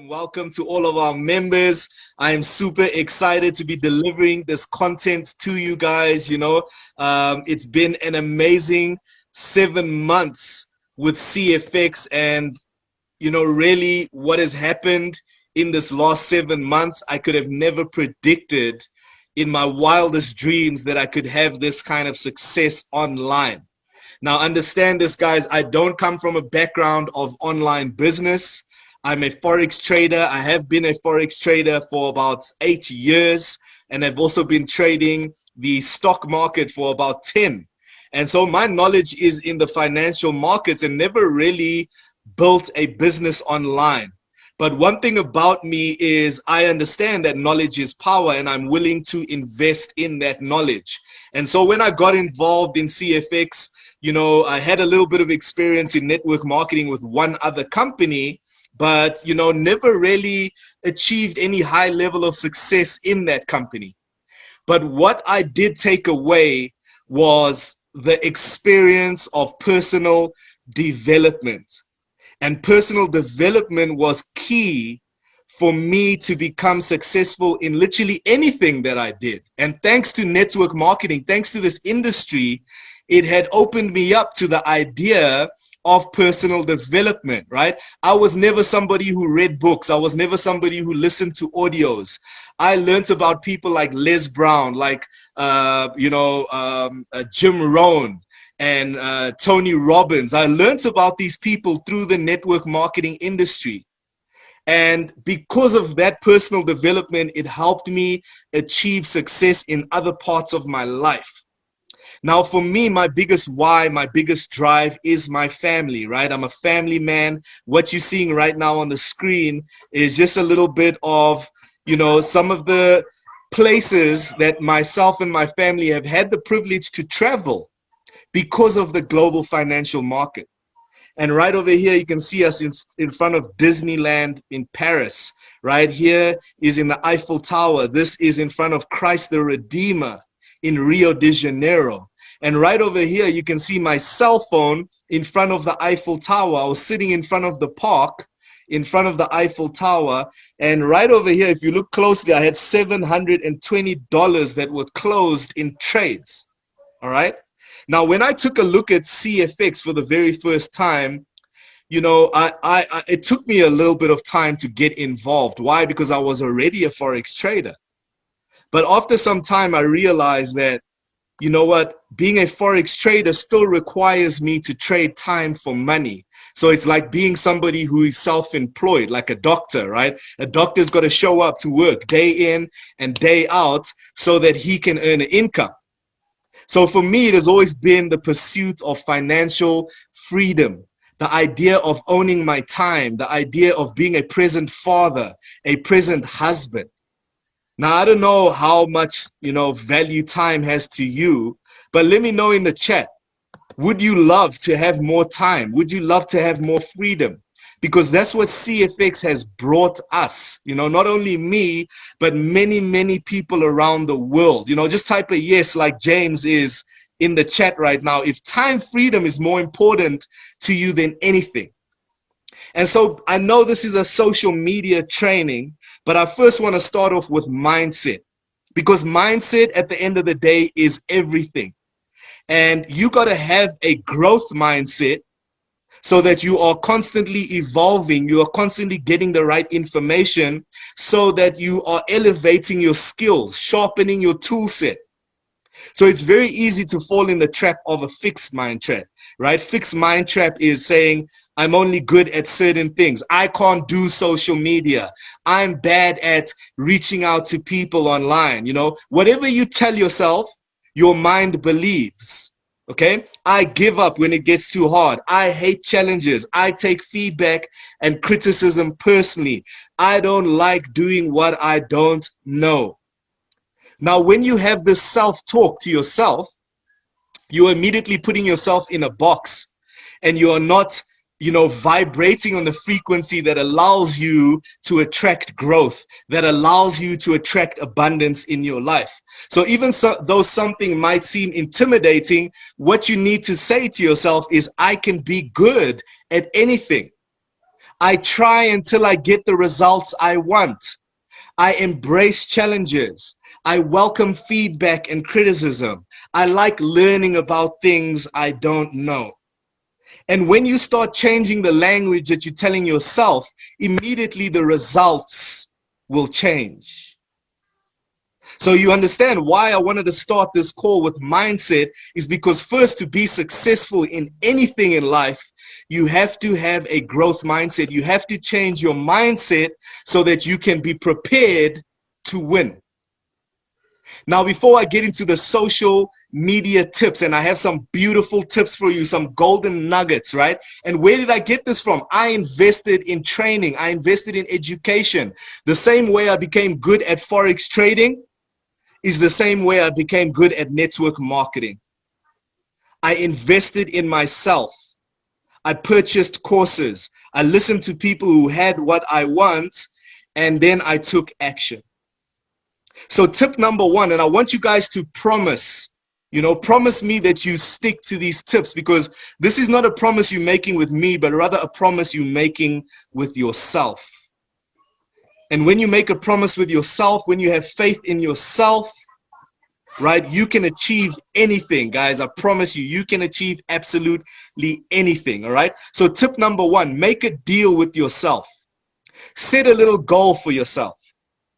Welcome to all of our members. I am super excited to be delivering this content to you guys. It's been an amazing 7 months with CFX, and really what has happened in this last 7 months, I could have never predicted in my wildest dreams that I could have this kind of success online. Now, understand this, guys. I don't come from a background of online business. I'm a Forex trader. I have been a Forex trader for about 8 years, and I've also been trading the stock market for about 10. And so my knowledge is in the financial markets and never really built a business online. But one thing about me is I understand that knowledge is power, and I'm willing to invest in that knowledge. And so when I got involved in CFX, I had a little bit of experience in network marketing with one other company, but never really achieved any high level of success in that company. But what I did take away was the experience of personal development. And personal development was key for me to become successful in literally anything that I did. And thanks to network marketing, thanks to this industry, it had opened me up to the idea of personal development, right? I was never somebody who read books. I was never somebody who listened to audios. I learned about people like Les Brown, like, Jim Rohn and Tony Robbins. I learned about these people through the network marketing industry. And because of that personal development, it helped me achieve success in other parts of my life. Now, for me, my biggest why, my biggest drive is my family, right? I'm a family man. What you're seeing right now on the screen is just a little bit of, some of the places that myself and my family have had the privilege to travel because of the global financial market. And right over here, you can see us in front of Disneyland in Paris. Right here is in the Eiffel Tower. This is in front of Christ the Redeemer in Rio de Janeiro. And right over here, you can see my cell phone in front of the Eiffel Tower. I was sitting in front of the park, in front of the Eiffel Tower. And right over here, if you look closely, I had $720 that were closed in trades. All right. Now, when I took a look at CFX for the very first time, it took me a little bit of time to get involved. Why? Because I was already a Forex trader. But after some time, I realized that, being a Forex trader still requires me to trade time for money. So it's like being somebody who is self-employed, like a doctor, right? A doctor's got to show up to work day in and day out so that he can earn an income. So for me, it has always been the pursuit of financial freedom, the idea of owning my time, the idea of being a present father, a present husband. Now, I don't know how much, value time has to you, but let me know in the chat. Would you love to have more time? Would you love to have more freedom? Because that's what CFX has brought us, not only me, but many, many people around the world. Just type a yes like James is in the chat right now. If time freedom is more important to you than anything. And so I know this is a social media training, but I first want to start off with mindset, because mindset at the end of the day is everything. And you got to have a growth mindset so that you are constantly evolving, you are constantly getting the right information so that you are elevating your skills, sharpening your tool set. So it's very easy to fall in the trap of a fixed mind trap, right? Fixed mind trap is saying, I'm only good at certain things. I can't do social media. I'm bad at reaching out to people online. Whatever you tell yourself, your mind believes. Okay? I give up when it gets too hard. I hate challenges. I take feedback and criticism personally. I don't like doing what I don't know. Now, when you have this self-talk to yourself, you're immediately putting yourself in a box, and you are not vibrating on the frequency that allows you to attract growth, that allows you to attract abundance in your life. So even though something might seem intimidating, what you need to say to yourself is, I can be good at anything. I try until I get the results I want. I embrace challenges. I welcome feedback and criticism. I like learning about things I don't know. And when you start changing the language that you're telling yourself, immediately the results will change. So you understand why I wanted to start this call with mindset is because first, to be successful in anything in life, you have to have a growth mindset. You have to change your mindset so that you can be prepared to win. Now, before I get into the social media tips, and I have some beautiful tips for you, some golden nuggets, right? And where did I get this from? I invested in training. I invested in education. The same way I became good at Forex trading is the same way I became good at network marketing. I invested in myself. I purchased courses. I listened to people who had what I want, and then I took action. So tip number one, and I want you guys to promise me that you stick to these tips, because this is not a promise you're making with me, but rather a promise you're making with yourself. And when you make a promise with yourself, when you have faith in yourself, right, you can achieve anything, guys. I promise you, you can achieve absolutely anything, all right? So tip number one, make a deal with yourself. Set a little goal for yourself.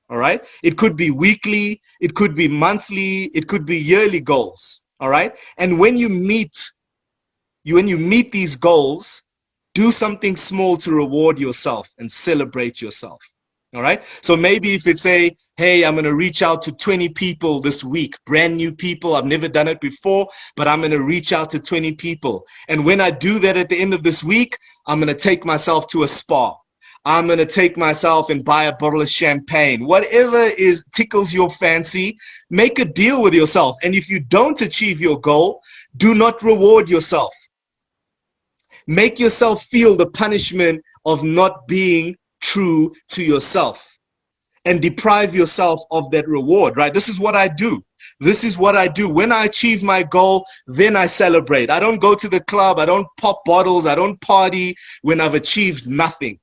All right. It could be weekly, it could be monthly, it could be yearly goals. All right. And when you meet these goals, do something small to reward yourself and celebrate yourself. All right. So maybe if it's hey, I'm going to reach out to 20 people this week, brand new people. I've never done it before, but I'm going to reach out to 20 people. And when I do that at the end of this week, I'm going to take myself to a spa. I'm going to take myself and buy a bottle of champagne. Whatever tickles your fancy, make a deal with yourself. And if you don't achieve your goal, do not reward yourself. Make yourself feel the punishment of not being true to yourself and deprive yourself of that reward, right? This is what I do. This is what I do. When I achieve my goal, then I celebrate. I don't go to the club. I don't pop bottles. I don't party when I've achieved nothing.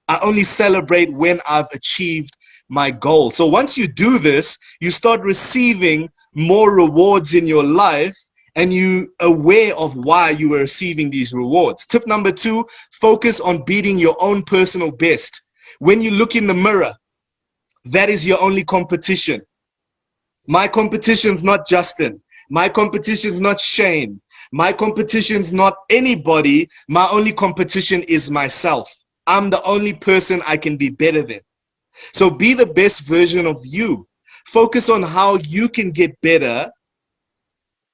I only celebrate when I've achieved my goal. So once you do this, you start receiving more rewards in your life, and you're aware of why you are receiving these rewards. Tip number two, focus on beating your own personal best. When you look in the mirror, that is your only competition. My competition is not Justin. My competition is not Shane. My competition is not anybody. My only competition is myself. I'm the only person I can be better than. So be the best version of you. Focus on how you can get better,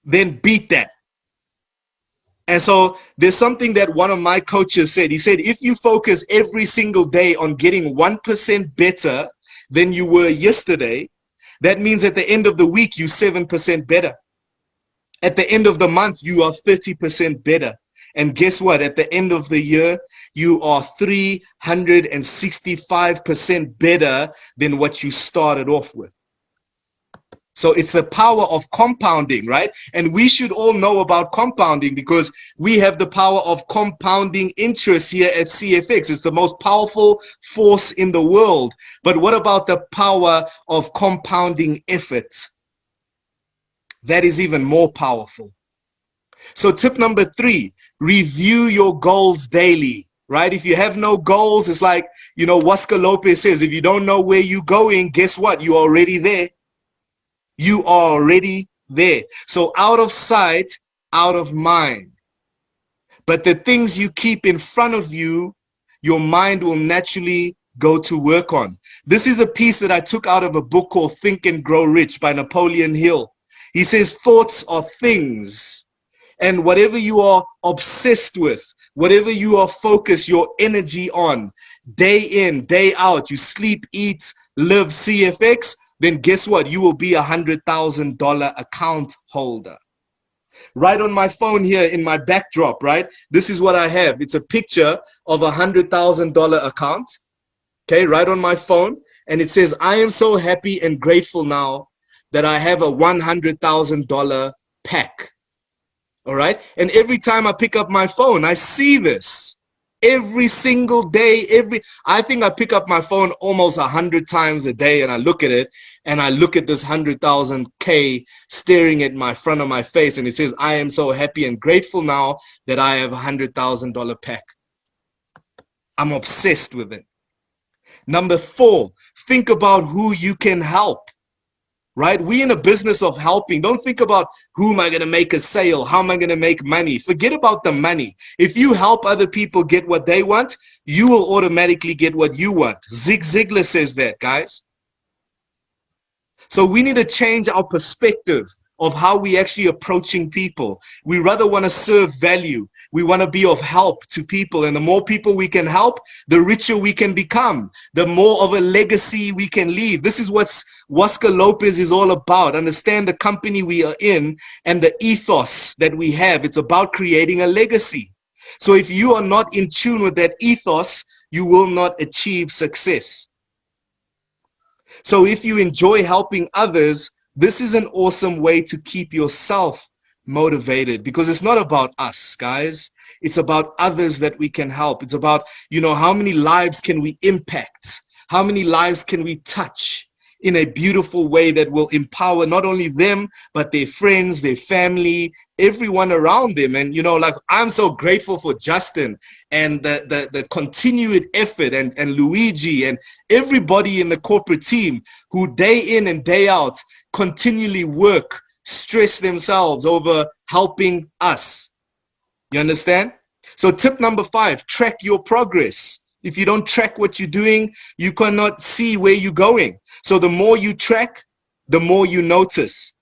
then beat that. And so there's something that one of my coaches said. He said, if you focus every single day on getting 1% better than you were yesterday, that means at the end of the week, you're 7% better. At the end of the month, you are 30% better. And guess what? At the end of the year, you are 365% better than what you started off with. So it's the power of compounding, right? And we should all know about compounding because we have the power of compounding interest here at CFX. It's the most powerful force in the world. But what about the power of compounding effort? That is even more powerful. So tip number three, review your goals daily, right? If you have no goals, it's like, Huasca Lopez says, if you don't know where you're going, guess what? You're already there. You are already there. So out of sight, out of mind. But the things you keep in front of you, your mind will naturally go to work on. This is a piece that I took out of a book called Think and Grow Rich by Napoleon Hill. He says, thoughts are things. And whatever you are obsessed with, whatever you are focused your energy on, day in, day out, you sleep, eat, live CFX, then guess what? You will be $100,000 account holder. Right on my phone here in my backdrop, right? This is what I have. It's a picture of $100,000 account, okay, right on my phone. And it says, I am so happy and grateful now that I have a $100,000 pack. All right. And every time I pick up my phone, I see this every single day. I think I pick up my phone almost 100 times a day, and I look at it, and I look at this 100,000K staring at my front of my face, and it says, I am so happy and grateful now that I have a $100,000 pack. I'm obsessed with it. Number 4, think about who you can help. Right? We in a business of helping. Don't think about who am I going to make a sale? How am I going to make money? Forget about the money. If you help other people get what they want, you will automatically get what you want. Zig Ziglar says that, guys. So we need to change our perspective of how we actually approaching people. We rather want to serve value. We want to be of help to people. And the more people we can help, the richer we can become, the more of a legacy we can leave. This is what Oscar Lopez is all about. Understand the company we are in and the ethos that we have. It's about creating a legacy. So if you are not in tune with that ethos, you will not achieve success. So if you enjoy helping others, this is an awesome way to keep yourself motivated, because it's not about us, guys. It's about others that we can help. It's about, how many lives can we impact? How many lives can we touch in a beautiful way that will empower not only them, but their friends, their family, everyone around them. And, like, I'm so grateful for Justin and the continued effort and Luigi and everybody in the corporate team who day in and day out continually work, stress themselves over helping us. You understand? So tip number 5, track your progress. If you don't track what you're doing, you cannot see where you're going. So the more you track, the more you notice.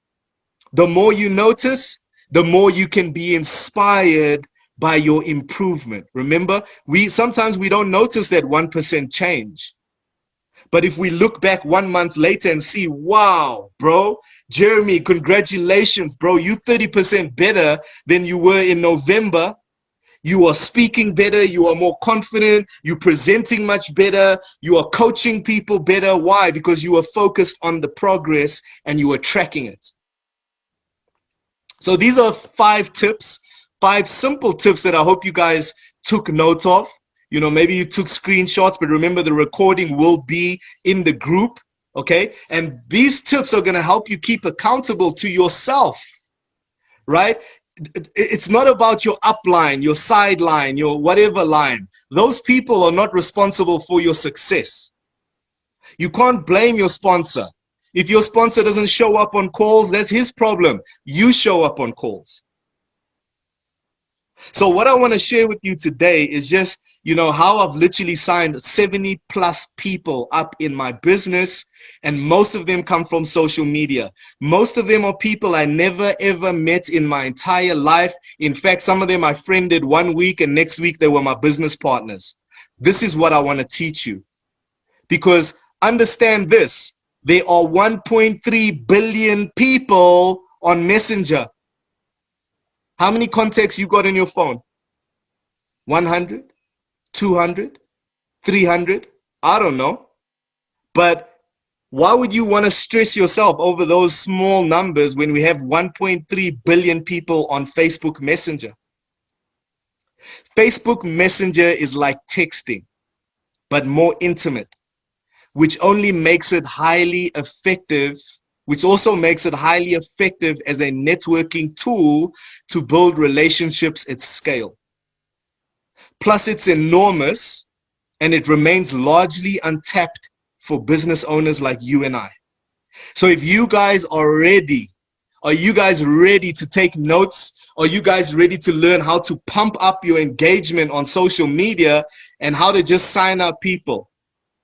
The more you notice, the more you can be inspired by your improvement. Remember, sometimes we don't notice that 1% change. But if we look back 1 month later and see, wow, bro, Jeremy, congratulations, bro. You 30% better than you were in November. You are speaking better. You are more confident. You're presenting much better. You are coaching people better. Why? Because you are focused on the progress and you are tracking it. So these are 5 tips, 5 simple tips that I hope you guys took note of. Maybe you took screenshots, but remember the recording will be in the group, okay? And these tips are going to help you keep accountable to yourself, right? It's not about your upline, your sideline, your whatever line. Those people are not responsible for your success. You can't blame your sponsor. If your sponsor doesn't show up on calls, that's his problem. You show up on calls. So what I want to share with you today is just, how I've literally signed 70 plus people up in my business, and most of them come from social media. Most of them are people I never ever met in my entire life. In fact, some of them I friended 1 week and next week they were my business partners. This is what I want to teach you, because understand this, there are 1.3 billion people on Messenger. How many contacts you got on your phone? 100? 200, 300, I don't know. But why would you want to stress yourself over those small numbers when we have 1.3 billion people on Facebook Messenger? Facebook Messenger is like texting, but more intimate, which only makes it highly effective, which also makes it highly effective as a networking tool to build relationships at scale. Plus, it's enormous and it remains largely untapped for business owners like you and I. So if you guys are ready, are you guys ready to take notes? Are you guys ready to learn how to pump up your engagement on social media and how to just sign up people?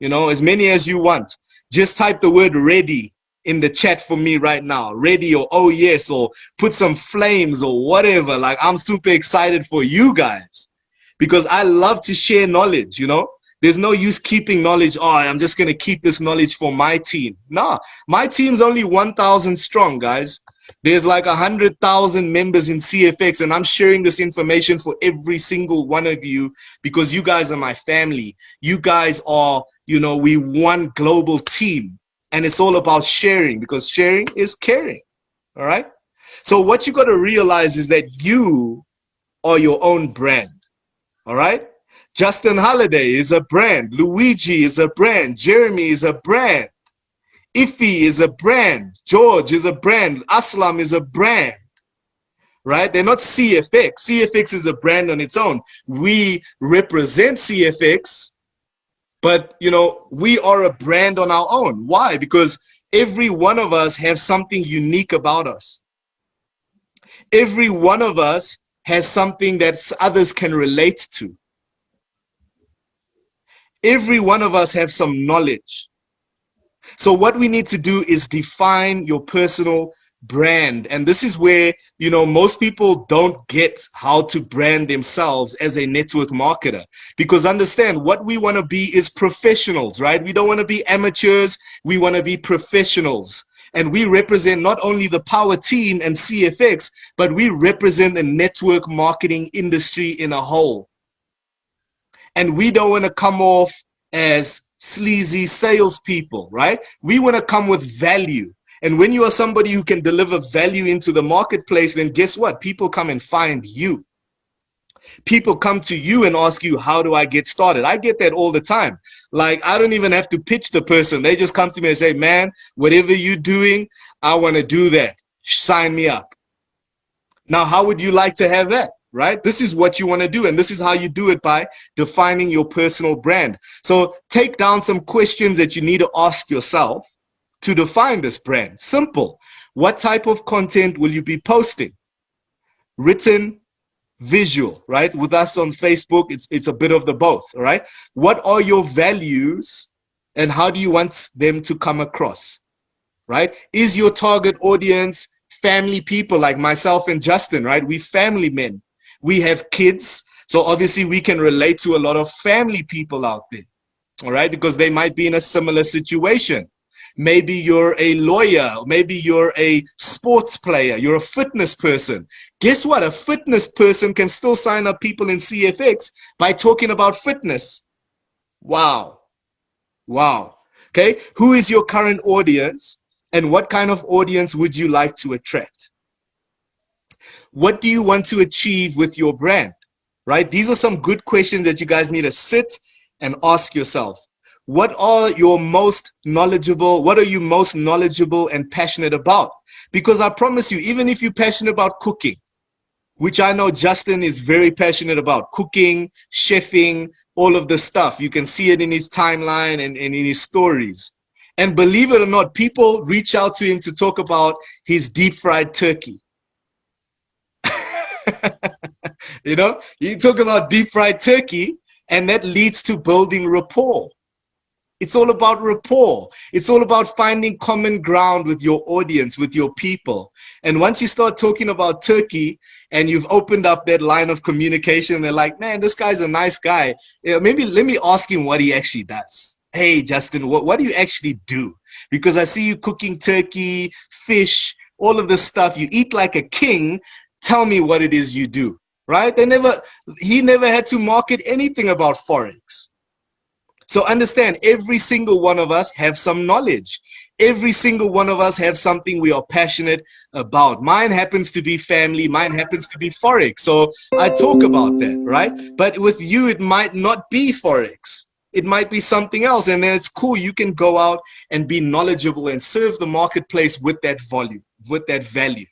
As many as you want. Just type the word ready in the chat for me right now. Ready, or oh yes, or put some flames or whatever. Like, I'm super excited for you guys, because I love to share knowledge, There's no use keeping knowledge. Oh, I'm just going to keep this knowledge for my team. No, my team's only 1,000 strong, guys. There's like 100,000 members in CFX, and I'm sharing this information for every single one of you because you guys are my family. You guys are, you know, we one global team, and it's all about sharing because sharing is caring. All right. So what you got to realize is that you are your own brand. All right. Justin Holiday is a brand. Luigi is a brand. Jeremy is a brand. Iffy is a brand. George is a brand. Aslam is a brand. Right? They're not CFX. CFX is a brand on its own. We represent CFX, but you know, we are a brand on our own. Why? Because every one of us have something unique about us. Every one of us has something that others can relate to. Every one of us have some knowledge. So what we need to do is define your personal brand. And this is where, you know, most people don't get how to brand themselves as a network marketer. Because understand, what we want to be is professionals, right? We don't want to be amateurs. We want to be professionals. And we represent not only the Power Team and CFX, but we represent the network marketing industry in a whole. And we don't want to come off as sleazy salespeople, right? We want to come with value. And when you are somebody who can deliver value into the marketplace, then guess what? People come and find you. People come to you and ask you, how do I get started? I get that all the time. Like, I don't even have to pitch the person. They just come to me and say, man, whatever you're doing, I want to do that. Sign me up. Now, how would you like to have that? Right? This is what you want to do. And this is how you do it, by defining your personal brand. So take down some questions that you need to ask yourself to define this brand. Simple. What type of content will you be posting? Written, visual, right? With us on Facebook, it's a bit of the both, all right? What are your values and how do you want them to come across, right? Is your target audience family people like myself and Justin, right? We family men. We have kids, so obviously we can relate to a lot of family people out there, all right? Because they might be in a similar situation. Maybe you're a lawyer, maybe you're a sports player, you're a fitness person. Guess what? A fitness person can still sign up people in CFX by talking about fitness. Wow. Wow. Okay, who is your current audience and what kind of audience would you like to attract? What do you want to achieve with your brand, right? These are some good questions that you guys need to sit and ask yourself. What are you most knowledgeable and passionate about? Because I promise you, even if you're passionate about cooking, which I know Justin is very passionate about, cooking, chefing, all of the stuff. You can see it in his timeline and in his stories. And believe it or not, people reach out to him to talk about his deep fried turkey. You know, you talk about deep fried turkey, and that leads to building rapport. It's all about rapport. It's all about finding common ground with your audience, with your people. And once you start talking about turkey and you've opened up that line of communication, they're like, man, this guy's a nice guy. Yeah, maybe let me ask him what he actually does. Hey, Justin, what do you actually do? Because I see you cooking turkey, fish, all of this stuff. You eat like a king. Tell me what it is you do, right? He never had to market anything about Forex. So understand, every single one of us have some knowledge. Every single one of us have something we are passionate about. Mine happens to be family. Mine happens to be Forex. So I talk about that, right? But with you, it might not be Forex. It might be something else. And then it's cool. You can go out and be knowledgeable and serve the marketplace with that volume, with that value.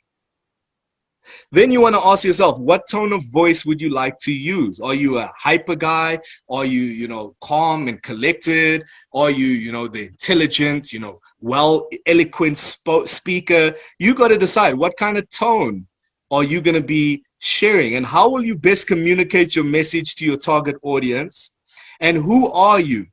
Then you want to ask yourself, what tone of voice would you like to use? Are you a hyper guy? Are you, calm and collected? Are you, the intelligent, well, eloquent speaker? You got to decide what kind of tone are you going to be sharing, and how will you best communicate your message to your target audience? And who are you?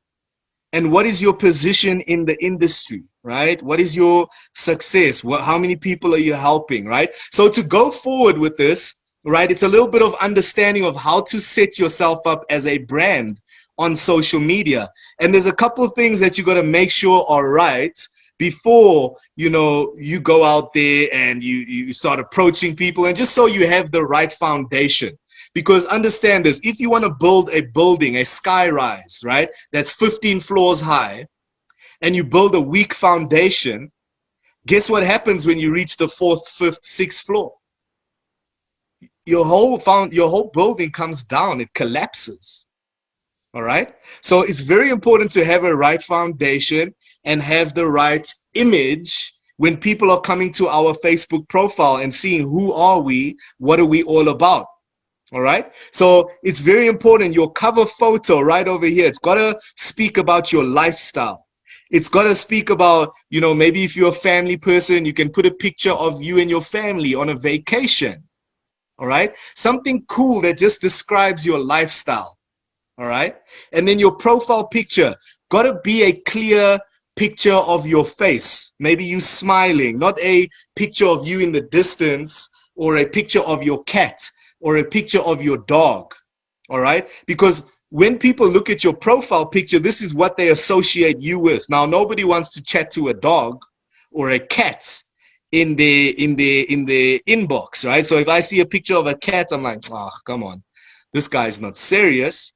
And what is your position in the industry, right? What is your success? How many people are you helping, right? So to go forward with this, right, it's a little bit of understanding of how to set yourself up as a brand on social media. And there's a couple of things that you got to make sure are right before, you know, you go out there and you start approaching people, and just so you have the right foundation. Because understand this, if you want to build a building, a sky rise, right, that's 15 floors high, and you build a weak foundation, guess what happens when you reach the 4th, 5th, 6th floor? Your whole building comes down, it collapses. All right. So it's very important to have a right foundation and have the right image when people are coming to our Facebook profile and seeing who are we, what are we all about. All right. So it's very important. Your cover photo right over here, it's got to speak about your lifestyle. It's got to speak about, you know, maybe if you're a family person, you can put a picture of you and your family on a vacation. All right. Something cool that just describes your lifestyle. All right. And then your profile picture got to be a clear picture of your face. Maybe you smiling, not a picture of you in the distance, or a picture of your cat, or a picture of your dog. All right. Because when people look at your profile picture, this is what they associate you with. Now, nobody wants to chat to a dog or a cat in the inbox, right? So if I see a picture of a cat, I'm like, oh, come on, this guy's not serious.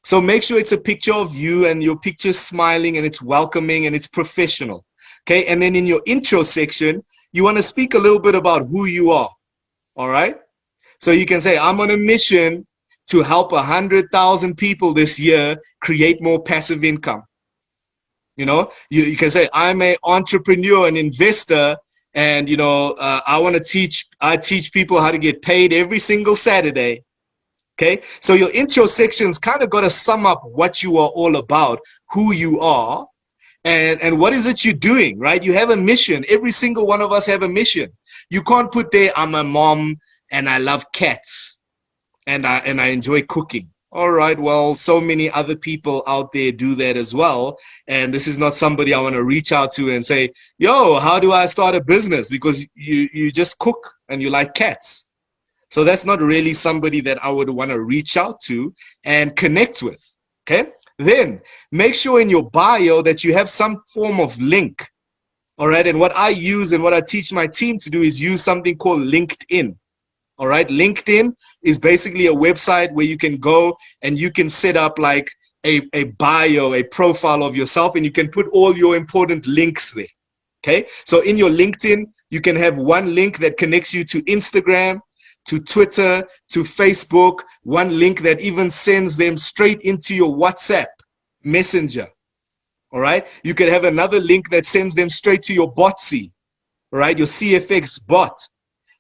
So make sure it's a picture of you and your picture's smiling and it's welcoming and it's professional. Okay. And then in your intro section, you want to speak a little bit about who you are. All right. So you can say, I'm on a mission to help 100,000 people this year create more passive income. You know, you can say, I'm an entrepreneur, an investor, and, you know, I teach people how to get paid every single Saturday. Okay. So your intro section's kind of got to sum up what you are all about, who you are, and what is it you're doing, right? You have a mission. Every single one of us have a mission. You can't put there, I'm a mom and I love cats and I enjoy cooking. All right, well, so many other people out there do that as well. And this is not somebody I want to reach out to and say, yo, how do I start a business? Because you just cook and you like cats. So that's not really somebody that I would want to reach out to and connect with. Okay. Then make sure in your bio that you have some form of link. All right. And what I use and what I teach my team to do is use something called LinkedIn. All right. LinkedIn is basically a website where you can go and you can set up like a bio, a profile of yourself, and you can put all your important links there. Okay. So in your LinkedIn, you can have one link that connects you to Instagram, to Twitter, to Facebook, one link that even sends them straight into your WhatsApp messenger. All right. You could have another link that sends them straight to your Botsy, all right, your CFX bot.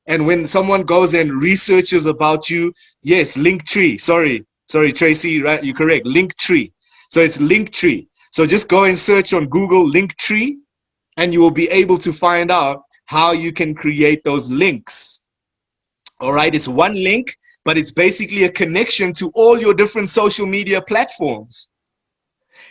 And when someone goes and researches about you, yes, Linktree. Sorry, Tracy, right? You're correct. Linktree. So it's Linktree. So just go and search on Google Linktree, and you will be able to find out how you can create those links. All right. It's one link, but it's basically a connection to all your different social media platforms.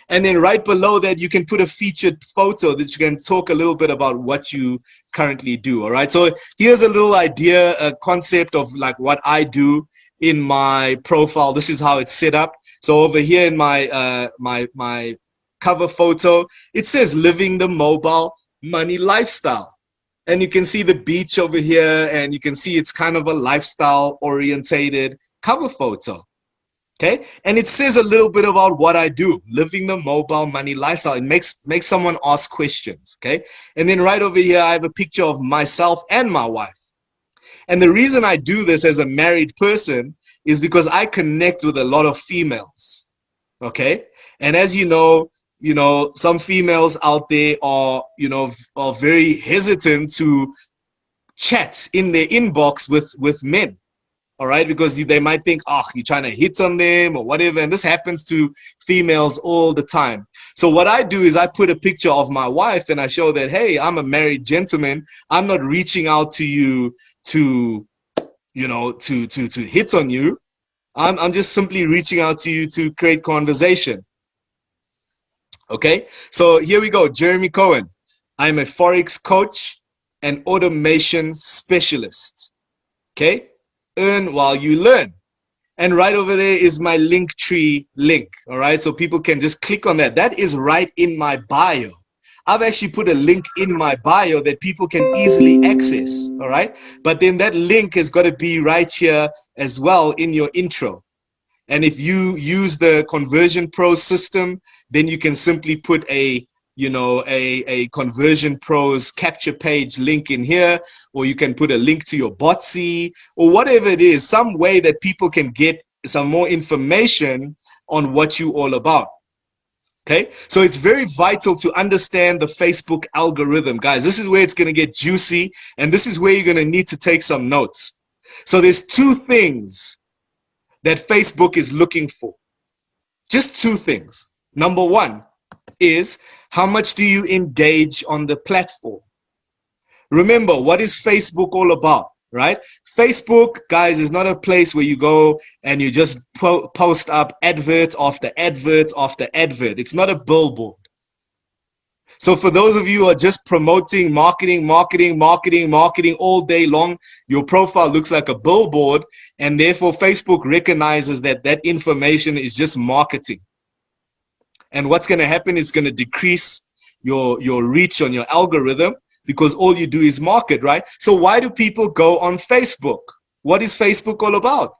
And then right below that, you can put a featured photo that you can talk a little bit about what you currently do. All right. So here's a little idea, a concept of like what I do in my profile. This is how it's set up. So over here in my my cover photo, it says living the mobile money lifestyle. And you can see the beach over here, and you can see it's kind of a lifestyle orientated cover photo. Okay. And it says a little bit about what I do, living the mobile money lifestyle. It makes someone ask questions. Okay. And then right over here, I have a picture of myself and my wife. And the reason I do this as a married person is because I connect with a lot of females. Okay. And as you know, some females out there are very hesitant to chat in their inbox with men. All right, because they might think, oh, you're trying to hit on them or whatever. And this happens to females all the time. So what I do is I put a picture of my wife and I show that, hey, I'm a married gentleman. I'm not reaching out to you to hit on you. I'm just simply reaching out to you to create conversation. Okay, so here we go. Jeremy Cohen. I'm a Forex coach and automation specialist. Okay. Earn while you learn. And right over there is my Linktree link. All right. So people can just click on that. That is right in my bio. I've actually put a link in my bio that people can easily access, all right? But then that link has got to be right here as well in your intro. And if you use the Conversion Pro system, then you can simply put a Conversion Pro's capture page link in here, or you can put a link to your Botsy or whatever it is, some way that people can get some more information on what you're all about. Okay, so it's very vital to understand the Facebook algorithm, guys. This is where it's going to get juicy, and this is where you're going to need to take some notes. So there's two things that Facebook is looking for. Just two things. Number one is, how much do you engage on the platform? Remember, what is Facebook all about, right? Facebook, guys, is not a place where you go and you just post up advert after advert after advert. It's not a billboard. So for those of you who are just promoting marketing all day long, your profile looks like a billboard, and therefore Facebook recognizes that that information is just marketing. And what's going to happen is going to decrease your reach on your algorithm, because all you do is market, right? So why do people go on Facebook? What is Facebook all about?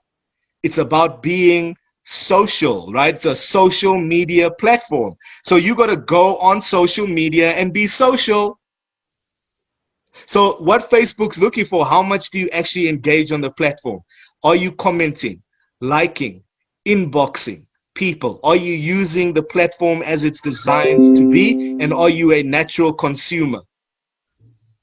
It's about being social, right? It's a social media platform. So you got to go on social media and be social. So what Facebook's looking for, how much do you actually engage on the platform? Are you commenting, liking, inboxing people? Are you using the platform as it's designed to be? And are you a natural consumer?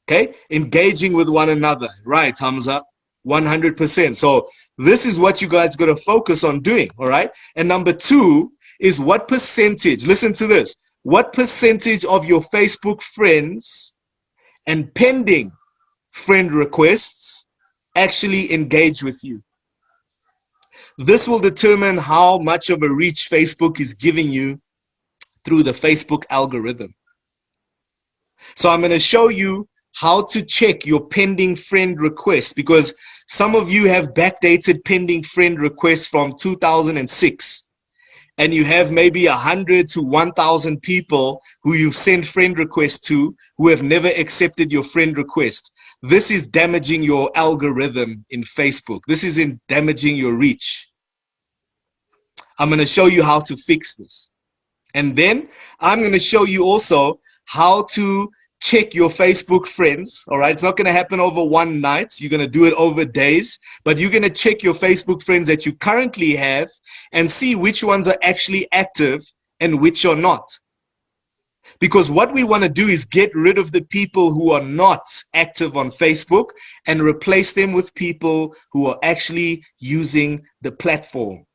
Okay, engaging with one another, right, Hamza? 100%. So this is what you guys got to focus on doing, all right? And number two is, what percentage, listen to this, what percentage of your Facebook friends and pending friend requests actually engage with you? This will determine how much of a reach Facebook is giving you through the Facebook algorithm. So I'm going to show you how to check your pending friend requests, because some of you have backdated pending friend requests from 2006, and you have maybe 100 to 1,000 people who you've sent friend requests to who have never accepted your friend request. This is damaging your algorithm in Facebook. This is damaging your reach. I'm going to show you how to fix this. And then I'm going to show you also how to check your Facebook friends, all right? It's not going to happen over one night. You're going to do it over days, but you're going to check your Facebook friends that you currently have and see which ones are actually active and which are not. Because what we want to do is get rid of the people who are not active on Facebook and replace them with people who are actually using the platform.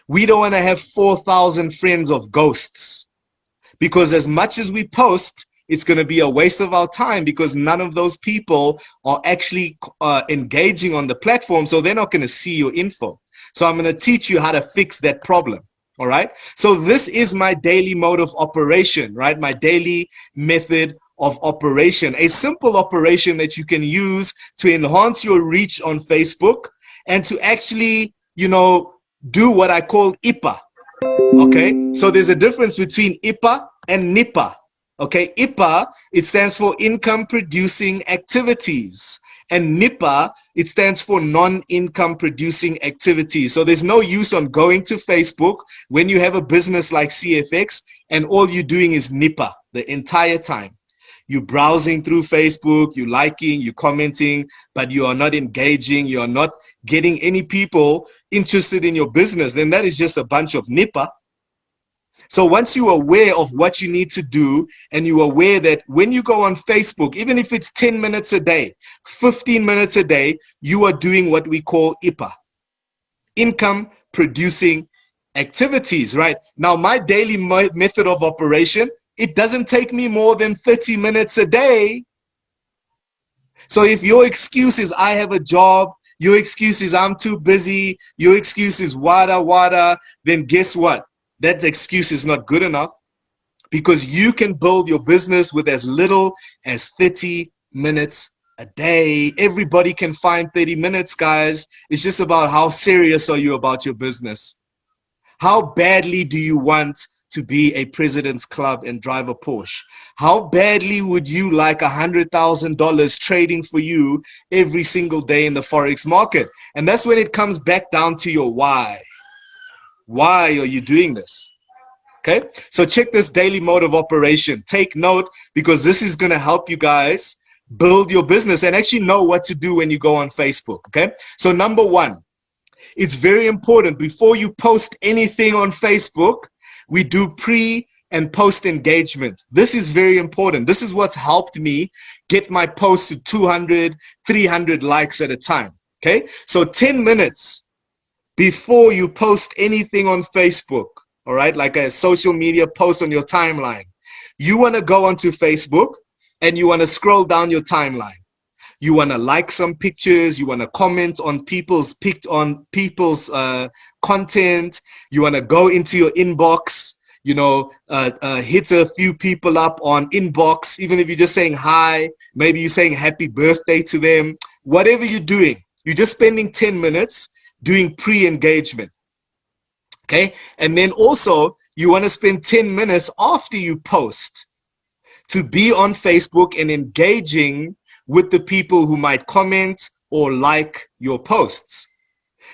We don't want to have 4,000 friends of ghosts, because as much as we post, it's going to be a waste of our time, because none of those people are actually engaging on the platform, so they're not going to see your info. So I'm going to teach you how to fix that problem. All right. So this is my daily mode of operation, right? My daily method of operation, a simple operation that you can use to enhance your reach on Facebook and to actually, do what I call IPA. Okay. So there's a difference between IPA and NIPA. Okay, IPA, it stands for income producing activities, and NIPA, it stands for non-income producing activities. So there's no use on going to Facebook when you have a business like CFX and all you're doing is NIPA the entire time. You're browsing through Facebook, you're liking, you're commenting, but you are not engaging, you are not getting any people interested in your business. Then that is just a bunch of NIPA. So once you're aware of what you need to do, and you're aware that when you go on Facebook, even if it's 10 minutes a day, 15 minutes a day, you are doing what we call IPA, income producing activities, right? Now, my daily method of operation, it doesn't take me more than 30 minutes a day. So if your excuse is I have a job, your excuse is I'm too busy, your excuse is wada, then guess what? That excuse is not good enough, because you can build your business with as little as 30 minutes a day. Everybody can find 30 minutes, guys. It's just about how serious are you about your business. How badly do you want to be a president's club and drive a Porsche? How badly would you like $100,000 trading for you every single day in the Forex market? And that's when it comes back down to your why. Why are you doing this? Okay, so check this daily mode of operation. Take note, because this is going to help you guys build your business and actually know what to do when you go on Facebook. Okay, so number one, it's very important before you post anything on Facebook, we do pre and post engagement. This is very important. This is what's helped me get my post to 200, 300 likes at a time. Okay, so 10 minutes before you post anything on Facebook, all right, like a social media post on your timeline, you want to go onto Facebook and you want to scroll down your timeline. You want to like some pictures, you want to comment on people's content, you want to go into your inbox, you know, hit a few people up on inbox, even if you're just saying hi, maybe you're saying happy birthday to them. Whatever you're doing, you're just spending 10 minutes doing pre-engagement. Okay, and then also you want to spend 10 minutes after you post to be on Facebook and engaging with the people who might comment or like your posts,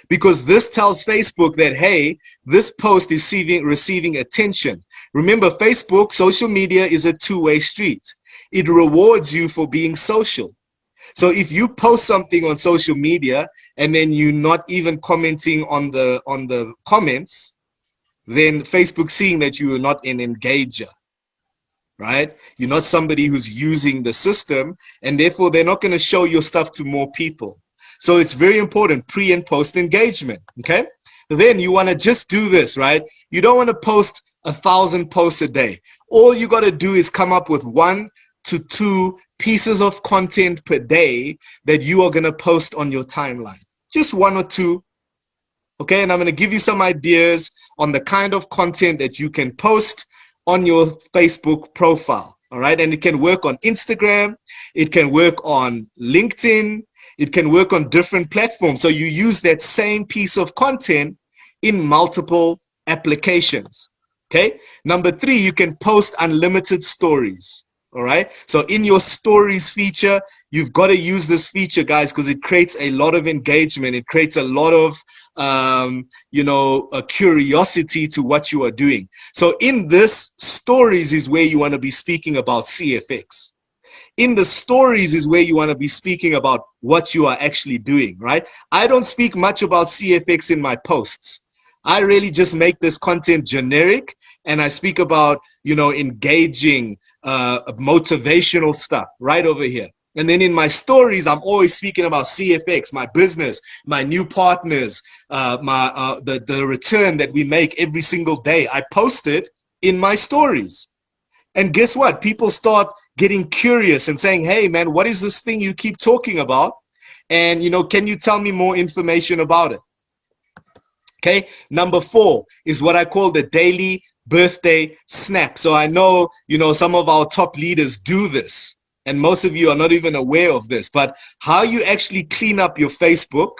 because this tells Facebook that, hey, this post is receiving attention. Remember, Facebook, social media is a two-way street. It rewards you for being social. So if you post something on social media and then you're not even commenting on the comments, then Facebook seeing that you are not an engager, right? You're not somebody who's using the system, and therefore they're not going to show your stuff to more people. So it's very important, pre and post engagement, okay? Then you want to just do this, right? You don't want to post 1,000 posts a day. All you got to do is come up with 1 to 2 pieces of content per day that you are going to post on your timeline. Just 1 or 2. Okay, and I'm going to give you some ideas on the kind of content that you can post on your Facebook profile. All right, and it can work on Instagram, it can work on LinkedIn, it can work on different platforms. So you use that same piece of content in multiple applications. Okay, number 3, you can post unlimited stories. All right, so in your stories feature, you've got to use this feature, guys, because it creates a lot of engagement. It creates a lot of, a curiosity to what you are doing. So in this, stories is where you want to be speaking about CFX. In the stories is where you want to be speaking about what you are actually doing, right? I don't speak much about CFX in my posts. I really just make this content generic, and I speak about, engaging, motivational stuff right over here. And then in my stories, I'm always speaking about CFX, my business, my new partners, the return that we make every single day. I post it in my stories. And guess what? People start getting curious and saying, hey, man, what is this thing you keep talking about? And, can you tell me more information about it? Okay. Number 4 is what I call the daily birthday snap. So I know, some of our top leaders do this, and most of you are not even aware of this, but how you actually clean up your Facebook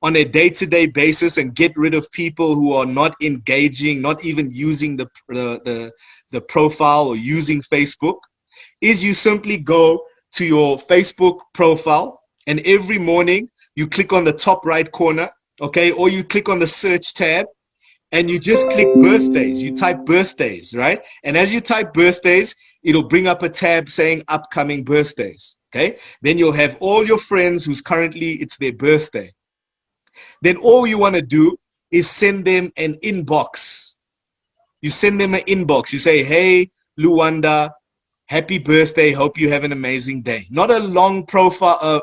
on a day-to-day basis and get rid of people who are not engaging, not even using the profile or using Facebook, is you simply go to your Facebook profile, and every morning you click on the top right corner, okay, or you click on the search tab, and you just click birthdays. You type birthdays, right? And as you type birthdays, it'll bring up a tab saying upcoming birthdays, okay? Then you'll have all your friends who's currently, it's their birthday. Then all you want to do is send them an inbox. You send them an inbox. You say, hey, Luanda, happy birthday. Hope you have an amazing day. Not a long profile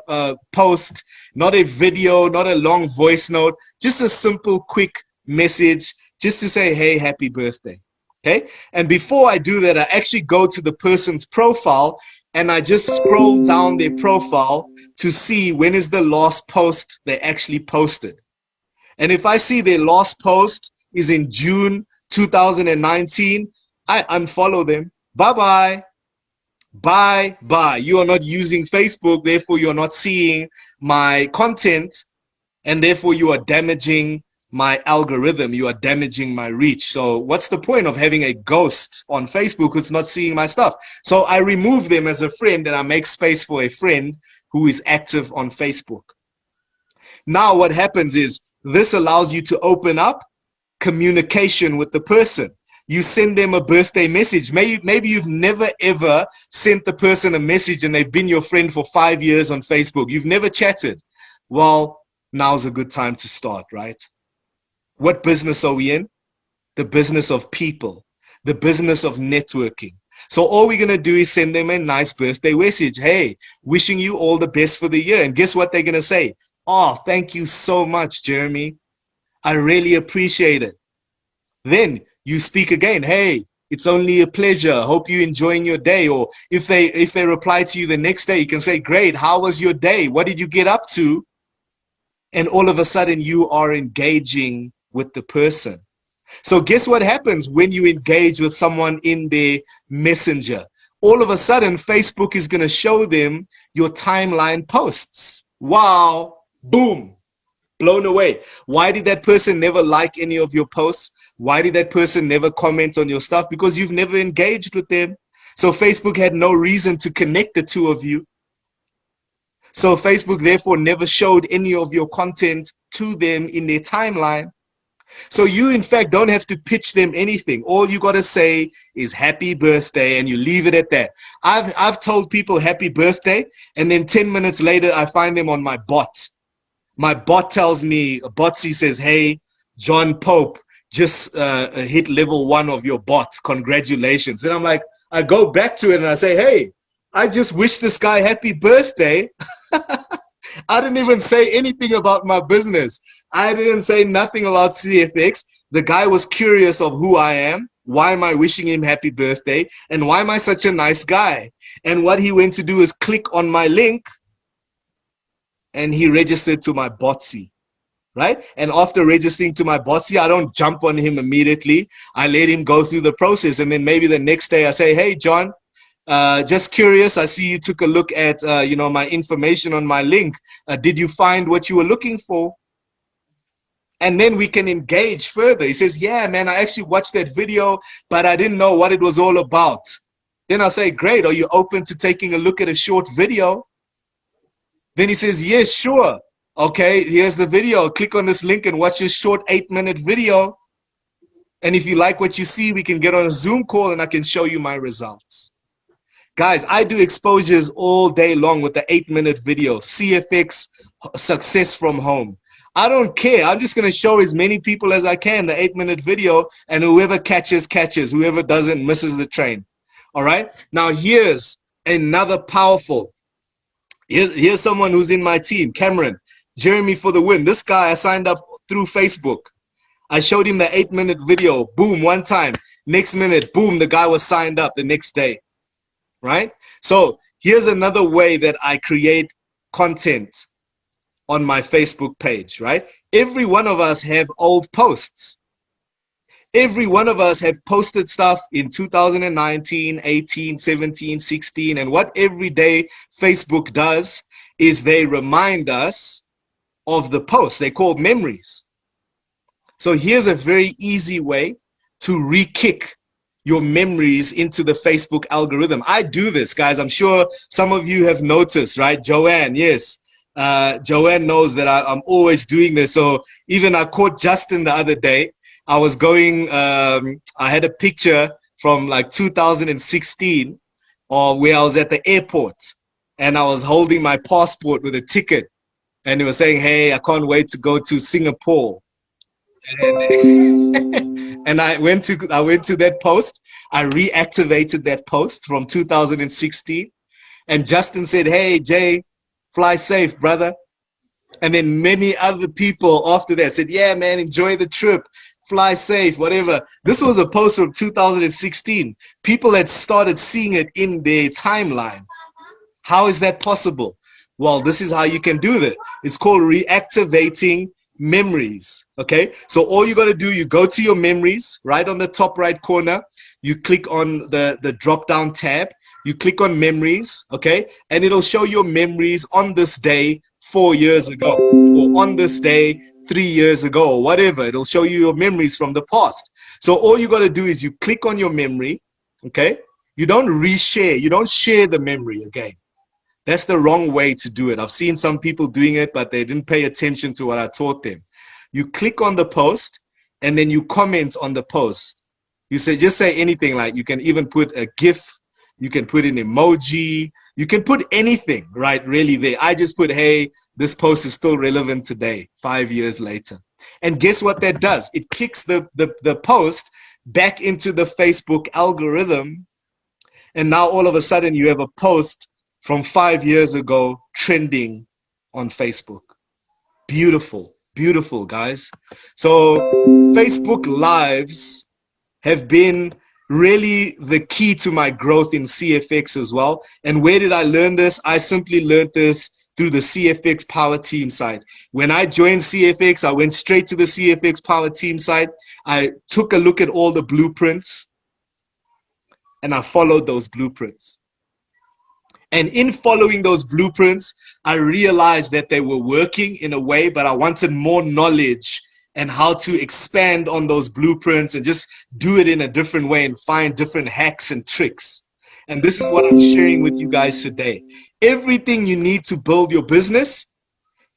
post, not a video, not a long voice note, just a simple, quick message just to say, hey, happy birthday. Okay. And before I do that, I actually go to the person's profile and I just scroll down their profile to see when is the last post they actually posted. And if I see their last post is in June 2019, I unfollow them. Bye-bye. Bye-bye. You are not using Facebook, therefore you're not seeing my content, and therefore you are damaging my algorithm, you are damaging my reach. So what's the point of having a ghost on Facebook who's not seeing my stuff? So I remove them as a friend and I make space for a friend who is active on Facebook. Now what happens is this allows you to open up communication with the person. You send them a birthday message. Maybe you've never ever sent the person a message and they've been your friend for 5 years on Facebook. You've never chatted. Well, now's a good time to start, right? What business are we in? The business of people, the business of networking. So all we're going to do is send them a nice birthday message. Hey, wishing you all the best for the year. And guess what they're going to say? Oh, thank you so much, Jeremy. I really appreciate it. Then you speak again. Hey, it's only a pleasure. Hope you're enjoying your day. Or if they reply to you the next day, you can say, great, how was your day? What did you get up to? And all of a sudden you are engaging with the person. So guess what happens when you engage with someone in their messenger? All of a sudden, Facebook is going to show them your timeline posts. Wow. Boom. Blown away. Why did that person never like any of your posts? Why did that person never comment on your stuff? Because you've never engaged with them. So Facebook had no reason to connect the two of you. So Facebook therefore never showed any of your content to them in their timeline. So you in fact don't have to pitch them anything. All you got to say is happy birthday and you leave it at that. I've told people happy birthday and then 10 minutes later I find them on my bot. My bot tells me, Botsy says, hey, John Pope just hit level 1 of your bot. Congratulations. And I'm like, I go back to it and I say, hey, I just wish this guy happy birthday. I didn't even say anything about my business. I didn't say nothing about CFX. The guy was curious of who I am. Why am I wishing him happy birthday? And why am I such a nice guy? And what he went to do is click on my link and he registered to my Botsy, right? And after registering to my Botsy, I don't jump on him immediately. I let him go through the process. And then maybe the next day I say, hey, John, just curious, I see you took a look at, my information on my link. Did you find what you were looking for? And then we can engage further. He says, yeah, man, I actually watched that video, but I didn't know what it was all about. Then I'll say, great, are you open to taking a look at a short video? Then he says, yes, sure. Okay, here's the video. Click on this link and watch this short 8-minute video. And if you like what you see, we can get on a Zoom call and I can show you my results. Guys, I do exposures all day long with the 8-minute video, CFX Success from Home. I don't care. I'm just going to show as many people as I can the 8-minute video, and whoever catches, catches. Whoever doesn't misses the train. All right. Now, here's another powerful. Here's someone who's in my team, Cameron. Jeremy for the win. This guy I signed up through Facebook. I showed him the 8-minute video. Boom, one time. Next minute, boom, the guy was signed up the next day. Right? So here's another way that I create content on my Facebook page, right? Every one of us have old posts. Every one of us have posted stuff in 2019, 18, 17, 16. And what every day Facebook does is they remind us of the post. They're called memories. So here's a very easy way to re-kick your memories into the Facebook algorithm. I do this, guys. I'm sure some of you have noticed, right? Joanne, yes. Joanne knows that I'm always doing this. So even I caught Justin the other day. I was going, I had a picture from like 2016 where I was at the airport and I was holding my passport with a ticket and it was saying, hey, I can't wait to go to Singapore. And I went to that post. I reactivated that post from 2016. And Justin said, hey, Jay, fly safe, brother. And then many other people after that said, yeah, man, enjoy the trip. Fly safe, whatever. This was a post from 2016. People had started seeing it in their timeline. How is that possible? Well, this is how you can do that. It's called reactivating memories. Okay, so all you got to do, you go to your memories right on the top right corner. You click on the drop down tab. You click on memories. Okay, and it'll show your memories on this day 4 years ago, or on this day 3 years ago or whatever. It'll show you your memories from the past. So all you got to do is you click on your memory, okay? You don't reshare. You don't share the memory again. That's the wrong way to do it. I've seen some people doing it, but they didn't pay attention to what I taught them. You click on the post and then you comment on the post. You say, just say anything, like you can even put a GIF, you can put an emoji, you can put anything, right, really there. I just put, hey, this post is still relevant today, 5 years later. And guess what that does? It kicks the post back into the Facebook algorithm. And now all of a sudden you have a post from 5 years ago trending on Facebook. Beautiful, beautiful, guys. So Facebook Lives have been really the key to my growth in CFX as well. And where did I learn this? I simply learned this through the CFX Power Team site. When I joined CFX, I went straight to the CFX Power Team site. I took a look at all the blueprints and I followed those blueprints. And in following those blueprints, I realized that they were working in a way, but I wanted more knowledge and how to expand on those blueprints and just do it in a different way and find different hacks and tricks. And this is what I'm sharing with you guys today. Everything you need to build your business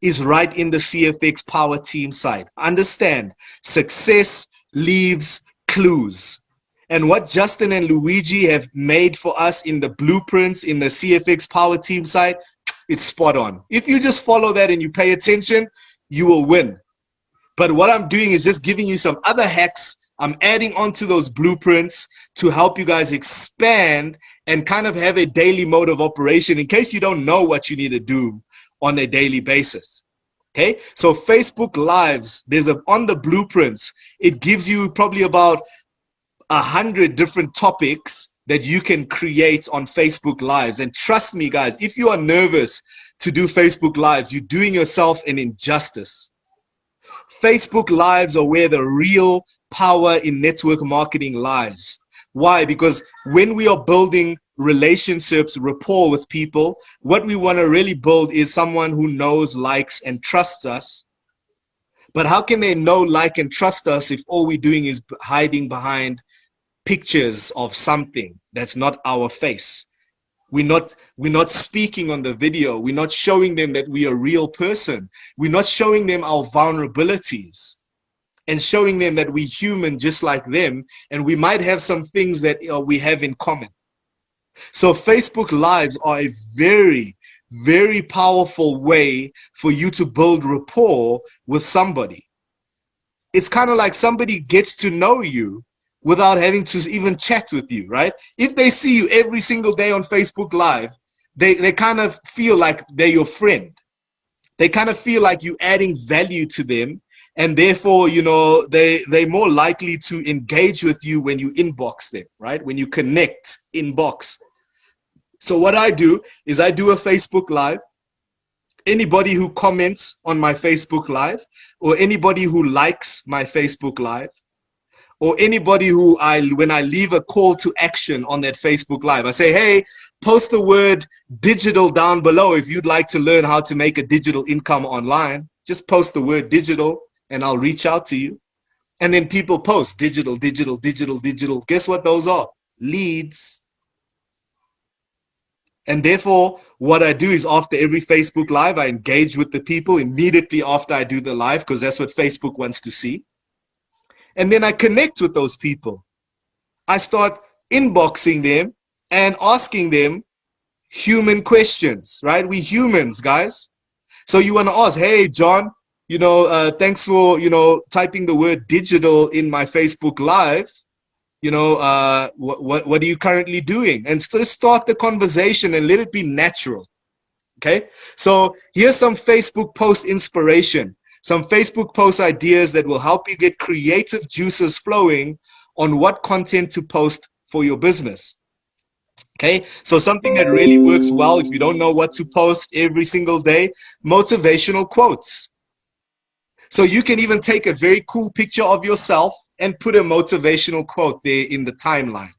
is right in the CFX Power Team site. Understand, success leaves clues. And what Justin and Luigi have made for us in the blueprints in the CFX Power Team site, it's spot on. If you just follow that and you pay attention, you will win. But what I'm doing is just giving you some other hacks. I'm adding on to those blueprints to help you guys expand and kind of have a daily mode of operation in case you don't know what you need to do on a daily basis. Okay, so Facebook Lives, on the blueprints, it gives you probably about 100 different topics that you can create on Facebook Lives. And trust me, guys, if you are nervous to do Facebook Lives, you're doing yourself an injustice. Facebook Lives are where the real power in network marketing lies. Why? Because when we are building relationships, rapport with people, what we want to really build is someone who knows, likes, and trusts us. But how can they know, like, and trust us if all we're doing is hiding behind pictures of something that's not our face? We're not speaking on the video. We're not showing them that we are a real person. We're not showing them our vulnerabilities and showing them that we're human just like them. And we might have some things that we have in common. So Facebook Lives are a very, very powerful way for you to build rapport with somebody. It's kind of like somebody gets to know you without having to even chat with you, right? If they see you every single day on Facebook Live, they kind of feel like they're your friend. They kind of feel like you're adding value to them, and therefore, you know, they're more likely to engage with you when you inbox them, right? When you connect, inbox. So what I do is I do a Facebook Live. Anybody who comments on my Facebook Live, or anybody who likes my Facebook Live, or anybody who when I leave a call to action on that Facebook Live, I say, hey, post the word digital down below if you'd like to learn how to make a digital income online. Just post the word digital and I'll reach out to you. And then people post digital, digital, digital, digital. Guess what those are? Leads. And therefore, what I do is after every Facebook Live, I engage with the people immediately after I do the live, because that's what Facebook wants to see. And then I connect with those people. I start inboxing them and asking them human questions, right? We humans, guys. So you want to ask, hey, John, you know, thanks for, you know, typing the word digital in my Facebook Live. You know, what are you currently doing? And just start the conversation and let it be natural. Okay. So here's some Facebook post inspiration. Some Facebook post ideas that will help you get creative juices flowing on what content to post for your business. Okay, so something that really works well if you don't know what to post every single day, motivational quotes. So you can even take a very cool picture of yourself and put a motivational quote there in the timeline.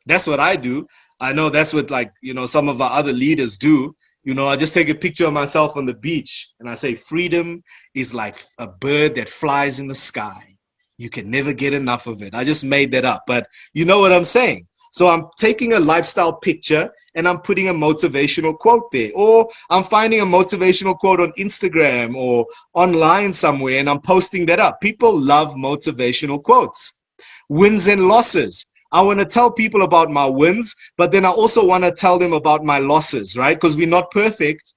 That's what I do. I know that's what, like, you know, some of our other leaders do. You know, I just take a picture of myself on the beach and I say, freedom is like a bird that flies in the sky. You can never get enough of it. I just made that up, but you know what I'm saying. So I'm taking a lifestyle picture and I'm putting a motivational quote there, or I'm finding a motivational quote on Instagram or online somewhere and I'm posting that up. People love motivational quotes. Wins and losses. I want to tell people about my wins, but then I also want to tell them about my losses, right? Because we're not perfect.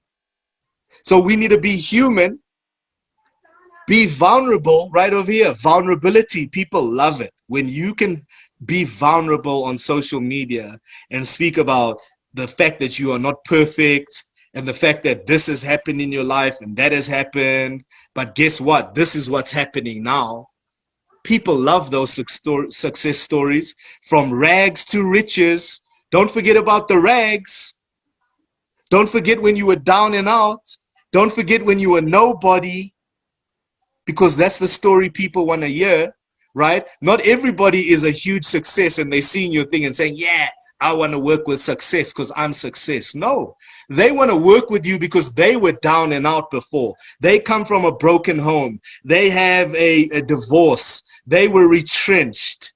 So we need to be human, be vulnerable. Right over here, vulnerability. People love it. When you can be vulnerable on social media and speak about the fact that you are not perfect and the fact that this has happened in your life and that has happened, but guess what? This is what's happening now. People love those success stories, from rags to riches. Don't forget about the rags. Don't forget when you were down and out. Don't forget when you were nobody, because that's the story people want to hear, right? Not everybody is a huge success and they're seeing your thing and saying, yeah, I want to work with success because I'm success. No, they want to work with you because they were down and out before. They come from a broken home. They have a divorce. They were retrenched.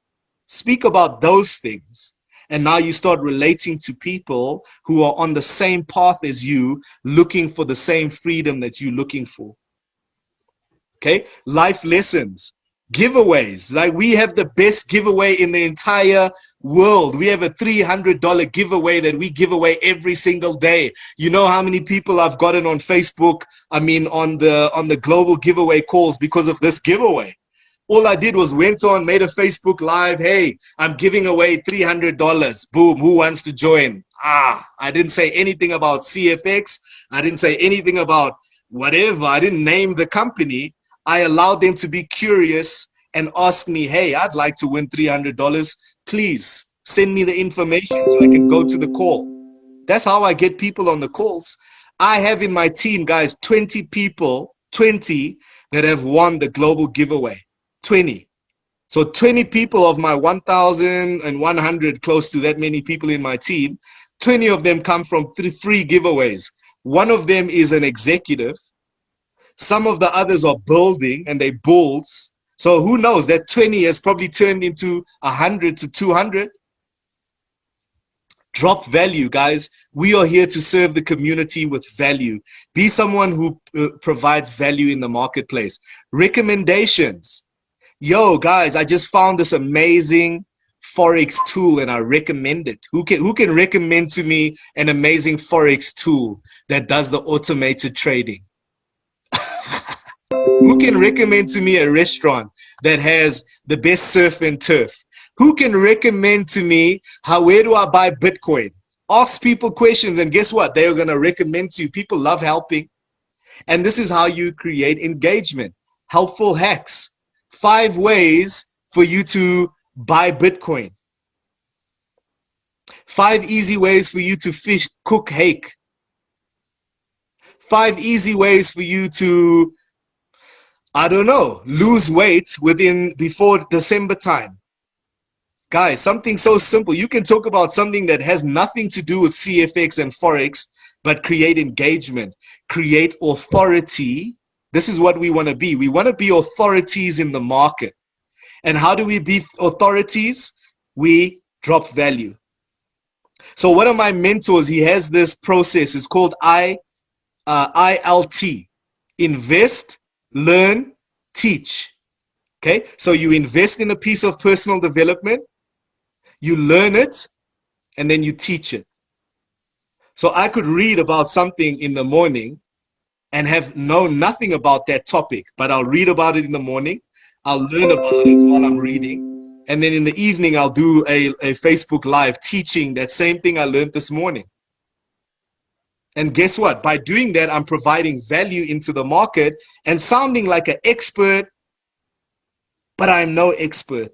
Speak about those things. And now you start relating to people who are on the same path as you, looking for the same freedom that you're looking for. Okay, life lessons. Giveaways. Like, we have the best giveaway in the entire world. We have a $300 giveaway that we give away every single day. You know how many people I've gotten on Facebook, I mean on the global giveaway calls because of this giveaway. All I did was went on, made a Facebook live. Hey, I'm giving away $300. Boom, who wants to join? I didn't say anything about CFX. I didn't say anything about whatever. I didn't name the company. I allowed them to be curious and ask me, hey, I'd like to win $300. Please send me the information so I can go to the call. That's how I get people on the calls. I have in my team, guys, 20 people, 20 that have won the global giveaway. 20. So 20 people of my 1,100, close to that many people in my team, 20 of them come from free giveaways. One of them is an executive. Some of the others are building and they bulls. So who knows, that 20 has probably turned into 100 to 200. Drop value, guys. We are here to serve the community with value. Be someone who provides value in the marketplace. Recommendations. Yo, guys, I just found this amazing Forex tool and I recommend it. Who can recommend to me an amazing Forex tool that does the automated trading? Who can recommend to me a restaurant that has the best surf and turf? Who can recommend to me where do I buy Bitcoin? Ask people questions and guess what? They are going to recommend to you. People love helping. And this is how you create engagement. Helpful hacks. 5 ways for you to buy Bitcoin. 5 easy ways for you to cook hake. 5 easy ways for you to, I don't know, lose weight before December time. Guys, something so simple. You can talk about something that has nothing to do with CFX and Forex, but create engagement, create authority. This is what we want to be. We want to be authorities in the market. And how do we be authorities? We drop value. So one of my mentors, he has this process. It's called ILT. Invest, learn, teach. Okay, so you invest in a piece of personal development, you learn it, and then you teach it. So I could read about something in the morning and have known nothing about that topic, but I'll read about it in the morning, I'll learn about it while I'm reading, and then in the evening I'll do a Facebook Live teaching that same thing I learned this morning. And guess what? By doing that, I'm providing value into the market and sounding like an expert, but I'm no expert.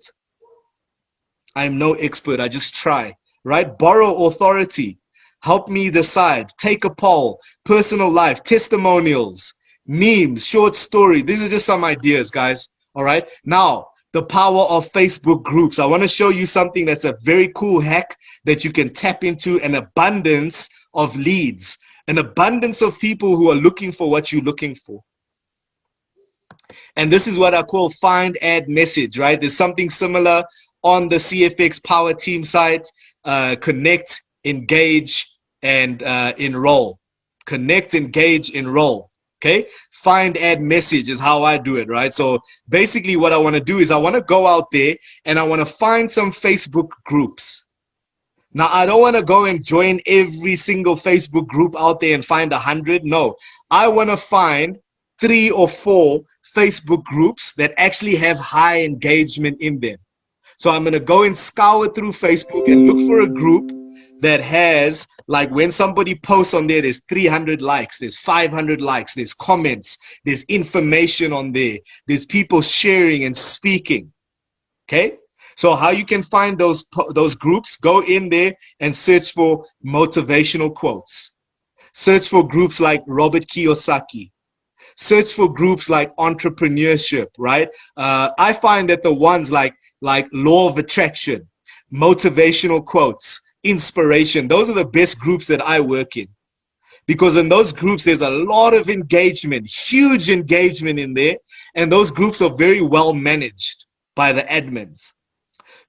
I'm no expert. I just try, right? Borrow authority. Help me decide. Take a poll. Personal life. Testimonials. Memes. Short story. These are just some ideas, guys. All right. Now, the power of Facebook groups. I want to show you something that's a very cool hack that you can tap into, an abundance of leads. An abundance of people who are looking for what you're looking for. And this is what I call find, add, message, right? There's something similar on the CFX Power Team site. Connect, engage, and enroll. Connect, engage, enroll. Okay? Find, add, message is how I do it, right? So basically what I want to do is I want to go out there and I want to find some Facebook groups. Now, I don't want to go and join every single Facebook group out there and find 100. No, I want to find 3 or 4 Facebook groups that actually have high engagement in them. So I'm going to go and scour through Facebook and look for a group that has, like, when somebody posts on there, there's 300 likes, there's 500 likes, there's comments, there's information on there, there's people sharing and speaking. Okay? So how you can find those groups, go in there and search for motivational quotes. Search for groups like Robert Kiyosaki. Search for groups like entrepreneurship, right? I find that the ones like law of attraction, motivational quotes, inspiration, those are the best groups that I work in. Because in those groups, there's a lot of engagement, huge engagement in there. And those groups are very well managed by the admins.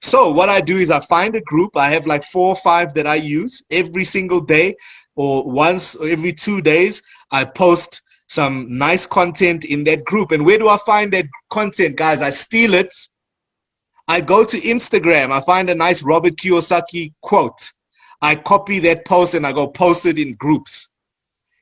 So what I do is I find a group. I have like 4 or 5 that I use every single day, or once every 2 days. I post some nice content in that group. And where do I find that content, guys? I steal it. I go to Instagram. I find a nice Robert Kiyosaki quote. I copy that post and I go post it in groups.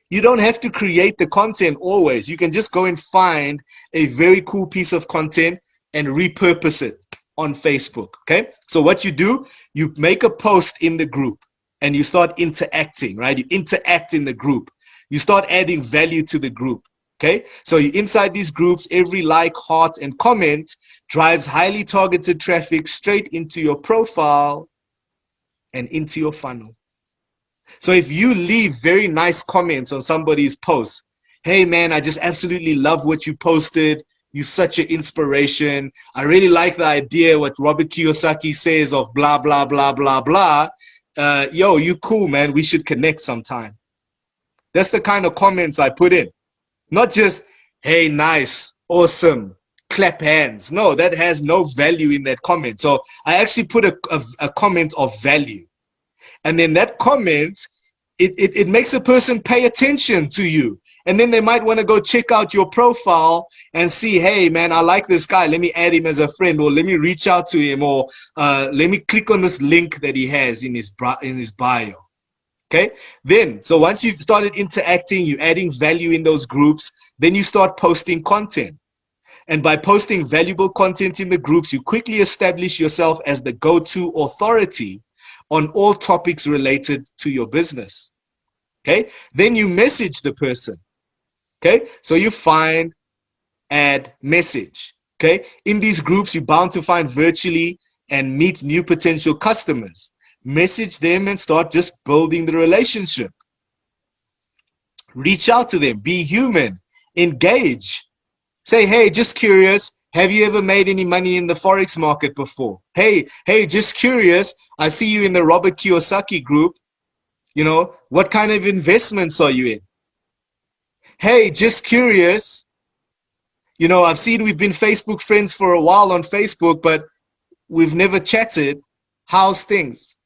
You don't have to create the content always. You can just go and find a very cool piece of content and repurpose it on Facebook. Okay, so what you do, you make a post in the group and you start interacting, right? You interact in the group. You start adding value to the group. Okay, so you inside these groups, every like, heart, and comment drives highly targeted traffic straight into your profile and into your funnel. So if you leave very nice comments on somebody's post, hey man, I just absolutely love what you posted. You're such an inspiration. I really like the idea what Robert Kiyosaki says of blah, blah, blah, blah, blah. Yo, you cool, man. We should connect sometime. That's the kind of comments I put in. Not just, hey, nice, awesome, clap hands. No, that has no value in that comment. So I actually put a comment of value. And then that comment, it makes a person pay attention to you. And then they might want to go check out your profile and see, hey, man, I like this guy. Let me add him as a friend, or let me reach out to him, or let me click on this link that he has in his bio. Okay, then, so once you've started interacting, you're adding value in those groups, then you start posting content. And by posting valuable content in the groups, you quickly establish yourself as the go-to authority on all topics related to your business. Okay, then you message the person. Okay, so you find, add, message. Okay, in these groups, you're bound to find virtually and meet new potential customers. Message them and start just building the relationship. Reach out to them. Be human. Engage. Say, hey, just curious. Have you ever made any money in the Forex market before? Hey, just curious. I see you in the Robert Kiyosaki group. You know, what kind of investments are you in? Hey, just curious. You know, I've seen we've been Facebook friends for a while on Facebook, but we've never chatted. How's things?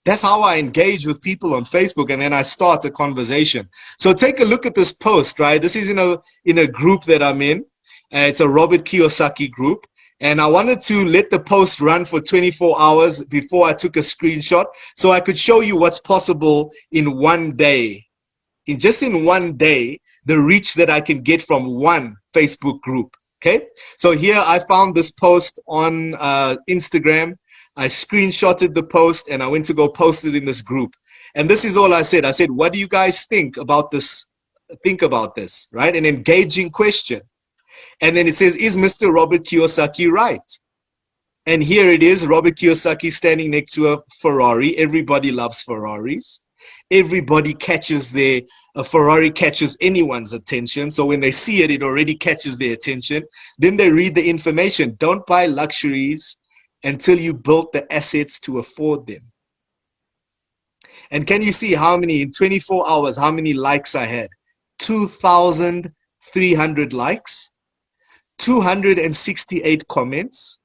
That's how I engage with people on Facebook, and then I start a conversation. So take a look at this post, right? This is in a group that I'm in. It's a Robert Kiyosaki group. And I wanted to let the post run for 24 hours before I took a screenshot so I could show you what's possible in one day. Just in one day, the reach that I can get from one Facebook group. Okay, so here I found this post on Instagram. I screenshotted the post and I went to go post it in this group. And this is all I said. I said, what do you guys think about this? Think about this, right? An engaging question. And then it says, is Mr. Robert Kiyosaki right? And here it is, Robert Kiyosaki standing next to a Ferrari. Everybody loves Ferraris. Everybody catches a Ferrari catches anyone's attention. So when they see it, it already catches their attention. Then they read the information. Don't buy luxuries until you build the assets to afford them. And can you see how many, in 24 hours, how many likes I had? 2,300 likes, 268 comments,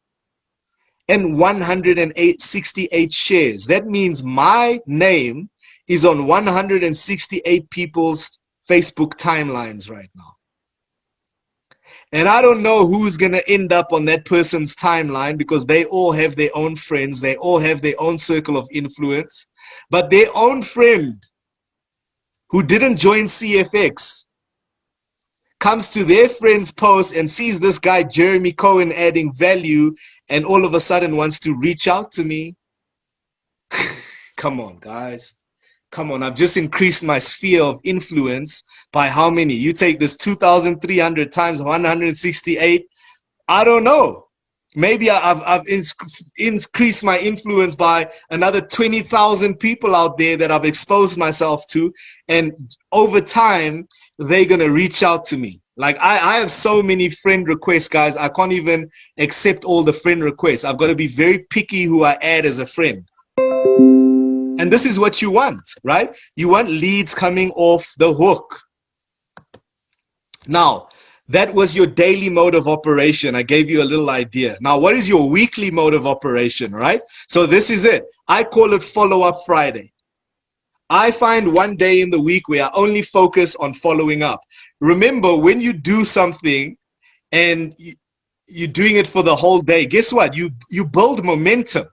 and 168 shares. That means my name is on 168 people's Facebook timelines right now. And I don't know who's going to end up on that person's timeline, because they all have their own friends. They all have their own circle of influence. But their own friend who didn't join CFX comes to their friend's post and sees this guy, Jeremy Cohen, adding value, and all of a sudden wants to reach out to me. Come on, guys. Come on, I've just increased my sphere of influence by how many? You take this 2,300 times 168. I don't know. Maybe I've increased my influence by another 20,000 people out there that I've exposed myself to. And over time, they're going to reach out to me. Like I have so many friend requests, guys. I can't even accept all the friend requests. I've got to be very picky who I add as a friend. And this is what you want, right? You want leads coming off the hook. Now, that was your daily mode of operation. I gave you a little idea. Now, what is your weekly mode of operation, right? So this is it. I call it Follow-Up Friday. I find one day in the week where I only focus on following up. Remember, when you do something and you're doing it for the whole day, guess what? You build momentum.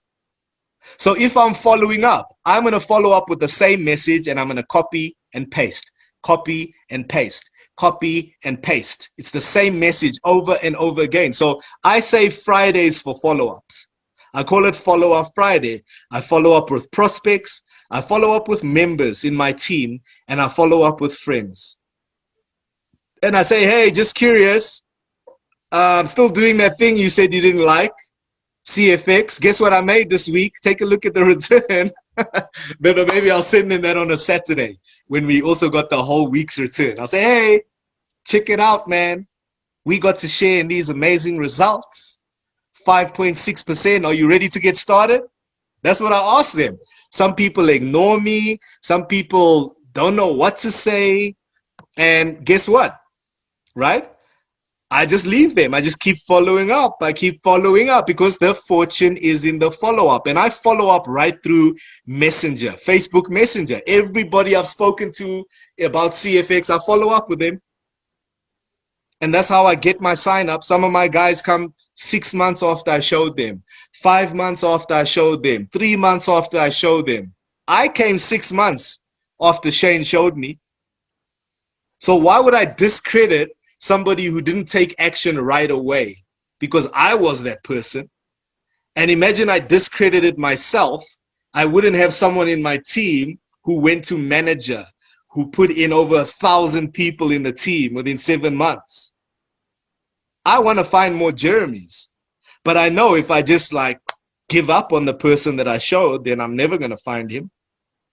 So if I'm following up, I'm going to follow up with the same message, and I'm going to copy and paste, copy and paste, copy and paste. It's the same message over and over again. So I say Fridays for follow-ups. I call it Follow-Up Friday. I follow up with prospects. I follow up with members in my team, and I follow up with friends. And I say, hey, just curious, I'm still doing that thing you said you didn't like. CFX, guess what I made this week? Take a look at the return. But maybe I'll send them that on a Saturday when we also got the whole week's return. I'll say, hey, check it out, man. We got to share in these amazing results. 5.6%. Are you ready to get started? That's what I ask them. Some people ignore me. Some people don't know what to say. And guess what? Right? I just leave them. I just keep following up. I keep following up because the fortune is in the follow-up. And I follow up right through Messenger, Facebook Messenger. Everybody I've spoken to about CFX, I follow up with them. And that's how I get my sign up. Some of my guys come 6 months after I showed them, 5 months after I showed them, 3 months after I showed them. I came 6 months after Shane showed me. So why would I discredit somebody who didn't take action right away? Because I was that person. And imagine I discredited myself. I wouldn't have someone in my team who went to manager, who put in over 1,000 people in the team within 7 months. I want to find more Jeremys. But I know if I just like give up on the person that I showed, then I'm never going to find him.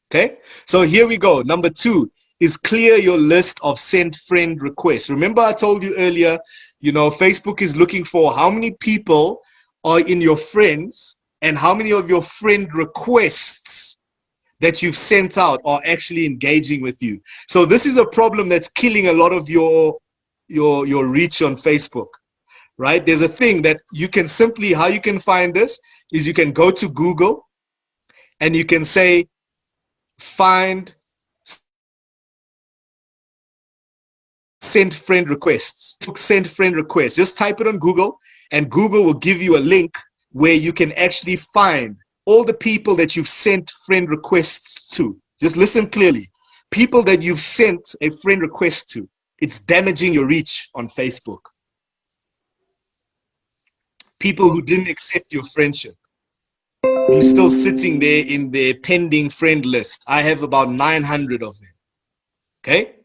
Okay, so here we go. Number 2 is clear your list of sent friend requests. Remember I told you earlier, you know, Facebook is looking for how many people are in your friends and how many of your friend requests that you've sent out are actually engaging with you. So this is a problem that's killing a lot of your reach on Facebook, right? There's a thing that you can simply, how you can find this is you can go to Google and you can say, find send friend requests. Send friend requests. Just type it on Google and Google will give you a link where you can actually find all the people that you've sent friend requests to. Just listen clearly. People that you've sent a friend request to. It's damaging your reach on Facebook. People who didn't accept your friendship. You're still sitting there in their pending friend list. I have about 900 of them. Okay?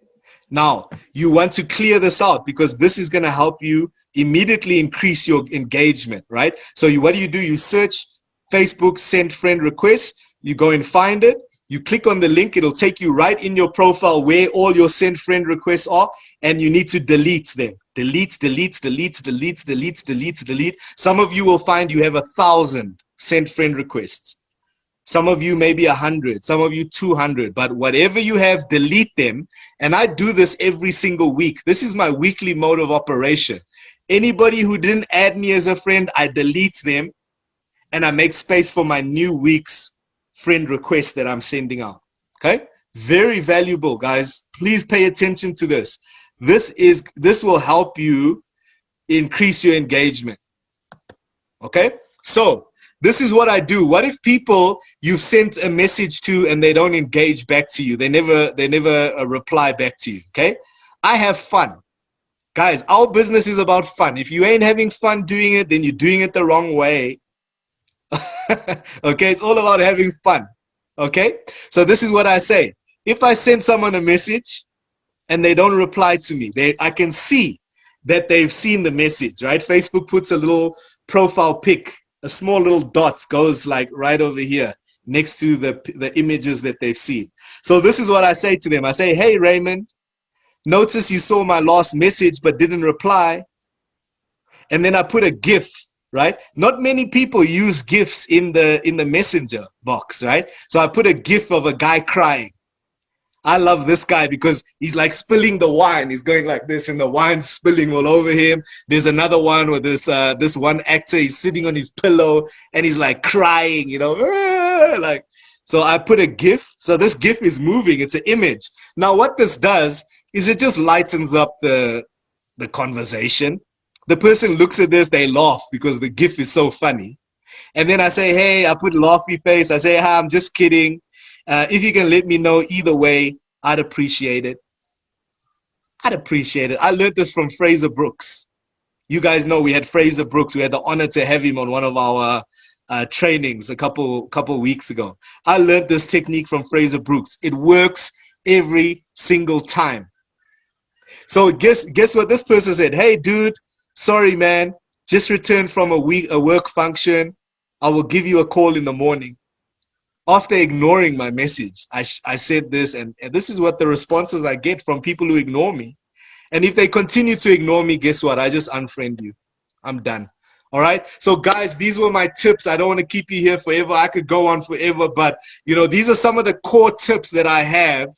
Now, you want to clear this out because this is going to help you immediately increase your engagement, right? So what do? You search Facebook send friend requests. You go and find it. You click on the link. It'll take you right in your profile where all your send friend requests are, and you need to delete them. Delete, delete, delete, delete, delete, delete, delete. Some of you will find you have 1,000 send friend requests. Some of you maybe 100, some of you 200, but whatever you have, delete them. And I do this every single week. This is my weekly mode of operation. Anybody who didn't add me as a friend, I delete them and I make space for my new week's friend request that I'm sending out. Okay? Very valuable, guys. Please pay attention to this. This will help you increase your engagement. Okay? So this is what I do. What if people you've sent a message to and they don't engage back to you? They never reply back to you. Okay? I have fun. Guys, our business is about fun. If you ain't having fun doing it, then you're doing it the wrong way. Okay? It's all about having fun. Okay? So this is what I say. If I send someone a message and they don't reply to me, I can see that they've seen the message, right? Facebook puts a little profile pic, a small little dot goes like right over here next to the images that they've seen. So this is what I say to them. I say, hey, Raymond, notice you saw my last message but didn't reply. And then I put a GIF, right? Not many people use GIFs in the messenger box, right? So I put a GIF of a guy crying. I love this guy because he's like spilling the wine. He's going like this and the wine's spilling all over him. There's another one with this one actor, he's sitting on his pillow and he's like crying, you know, like, so I put a GIF. So this GIF is moving. It's an image. Now what this does is it just lightens up the conversation. The person looks at this, they laugh because the GIF is so funny. And then I say, hey, I put laughy face. I say, hi, I'm just kidding. If you can let me know either way, I'd appreciate it. I'd appreciate it. I learned this from Fraser Brooks. You guys know we had Fraser Brooks. We had the honor to have him on one of our trainings a couple weeks ago. I learned this technique from Fraser Brooks. It works every single time. So guess what this person said? Hey, dude, sorry, man. Just returned from a work function. I will give you a call in the morning. After ignoring my message, I said this, and this is what the responses I get from people who ignore me. And if they continue to ignore me, guess what? I just unfriend you. I'm done. All right. So guys, these were my tips. I don't want to keep you here forever. I could go on forever, but you know, these are some of the core tips that I have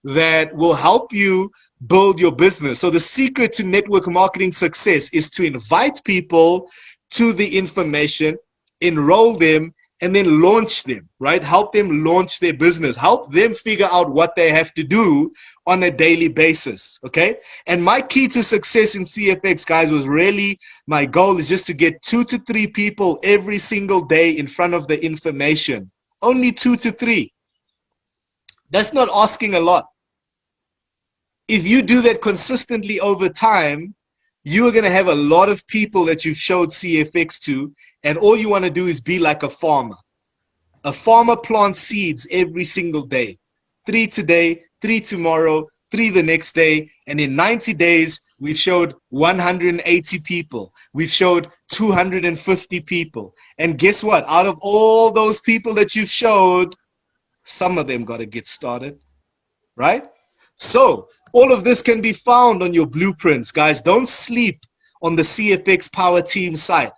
that will help you build your business. So the secret to network marketing success is to invite people to the information, enroll them, and then launch them, right? Help them launch their business. Help them figure out what they have to do on a daily basis, okay? And my key to success in CFX, guys, was really, my goal is just to get 2 to 3 people every single day in front of the information. Only 2 to 3. That's not asking a lot. If you do that consistently over time, you are going to have a lot of people that you've showed CFX to, and all you want to do is be like a farmer. A farmer plants seeds every single day. 3 today, 3 tomorrow, 3 the next day, and in 90 days, we've showed 180 people. We've showed 250 people. And guess what? Out of all those people that you've showed, some of them got to get started, right? So all of this can be found on your blueprints, guys. Don't sleep on the CFX Power Team site.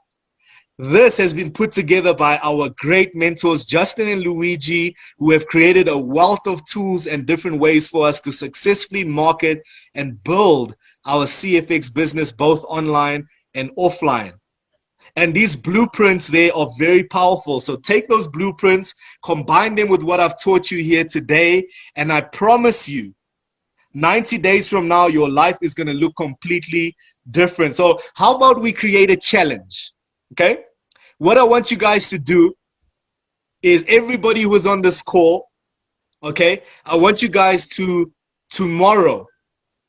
This has been put together by our great mentors, Justin and Luigi, who have created a wealth of tools and different ways for us to successfully market and build our CFX business, both online and offline. And these blueprints, they are very powerful. So take those blueprints, combine them with what I've taught you here today, and I promise you, 90 days from now, your life is going to look completely different. So how about we create a challenge? Okay. What I want you guys to do is, everybody who is on this call, okay, I want you guys to tomorrow,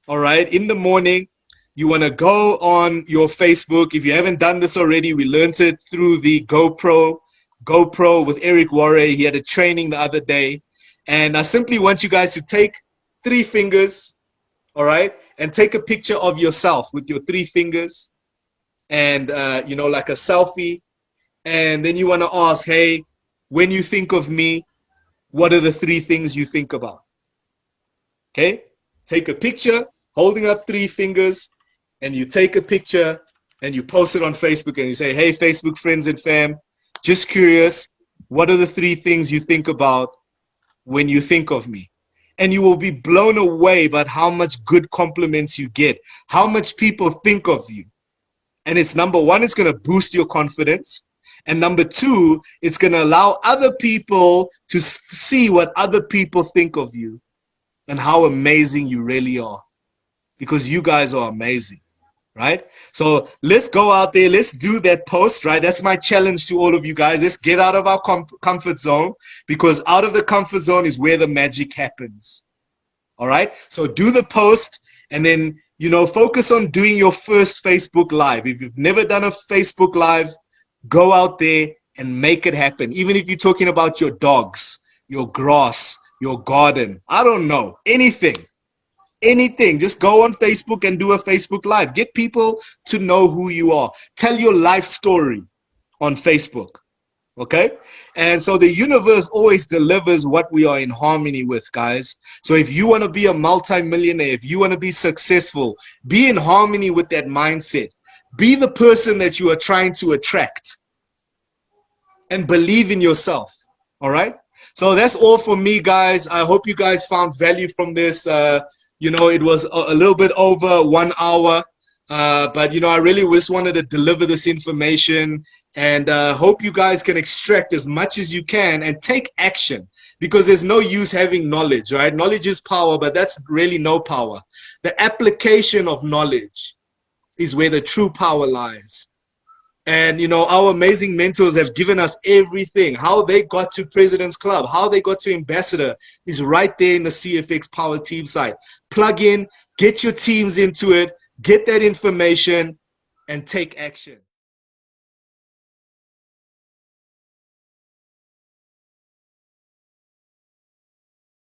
all right, in the morning, you want to go on your Facebook. If you haven't done this already, we learned it through the GoPro with Eric Warre. He had a training the other day. And I simply want you guys to take 3 fingers, all right, and take a picture of yourself with your 3 fingers and, you know, like a selfie. And then you want to ask, hey, when you think of me, what are the 3 things you think about? Okay, take a picture holding up 3 fingers, and you take a picture and you post it on Facebook and you say, hey, Facebook friends and fam, just curious, what are the 3 things you think about when you think of me? And you will be blown away by how much good compliments you get, how much people think of you. And it's number 1, it's going to boost your confidence. And number 2, it's going to allow other people to see what other people think of you and how amazing you really are. Because you guys are amazing, right? So let's go out there. Let's do that post, right? That's my challenge to all of you guys. Let's get out of our comfort zone, because out of the comfort zone is where the magic happens. All right? So do the post, and then, you know, focus on doing your first Facebook Live. If you've never done a Facebook Live, go out there and make it happen. Even if you're talking about your dogs, your grass, your garden, I don't know, anything. Anything. Just go on Facebook and do a Facebook Live. Get people to know who you are. Tell your life story on Facebook. Okay? And so the universe always delivers what we are in harmony with, guys. So if you want to be a multi-millionaire, if you want to be successful, be in harmony with that mindset. Be the person that you are trying to attract. And believe in yourself. All right? So that's all for me, guys. I hope you guys found value from this. You know, it was a little bit over 1 hour. But, you know, I really just wanted to deliver this information. And hope you guys can extract as much as you can and take action. Because there's no use having knowledge, right? Knowledge is power, but that's really no power. The application of knowledge is where the true power lies. And, you know, our amazing mentors have given us everything. How they got to President's Club, how they got to Ambassador is right there in the CFX Power Team site. Plug in, get your teams into it, get that information, and take action.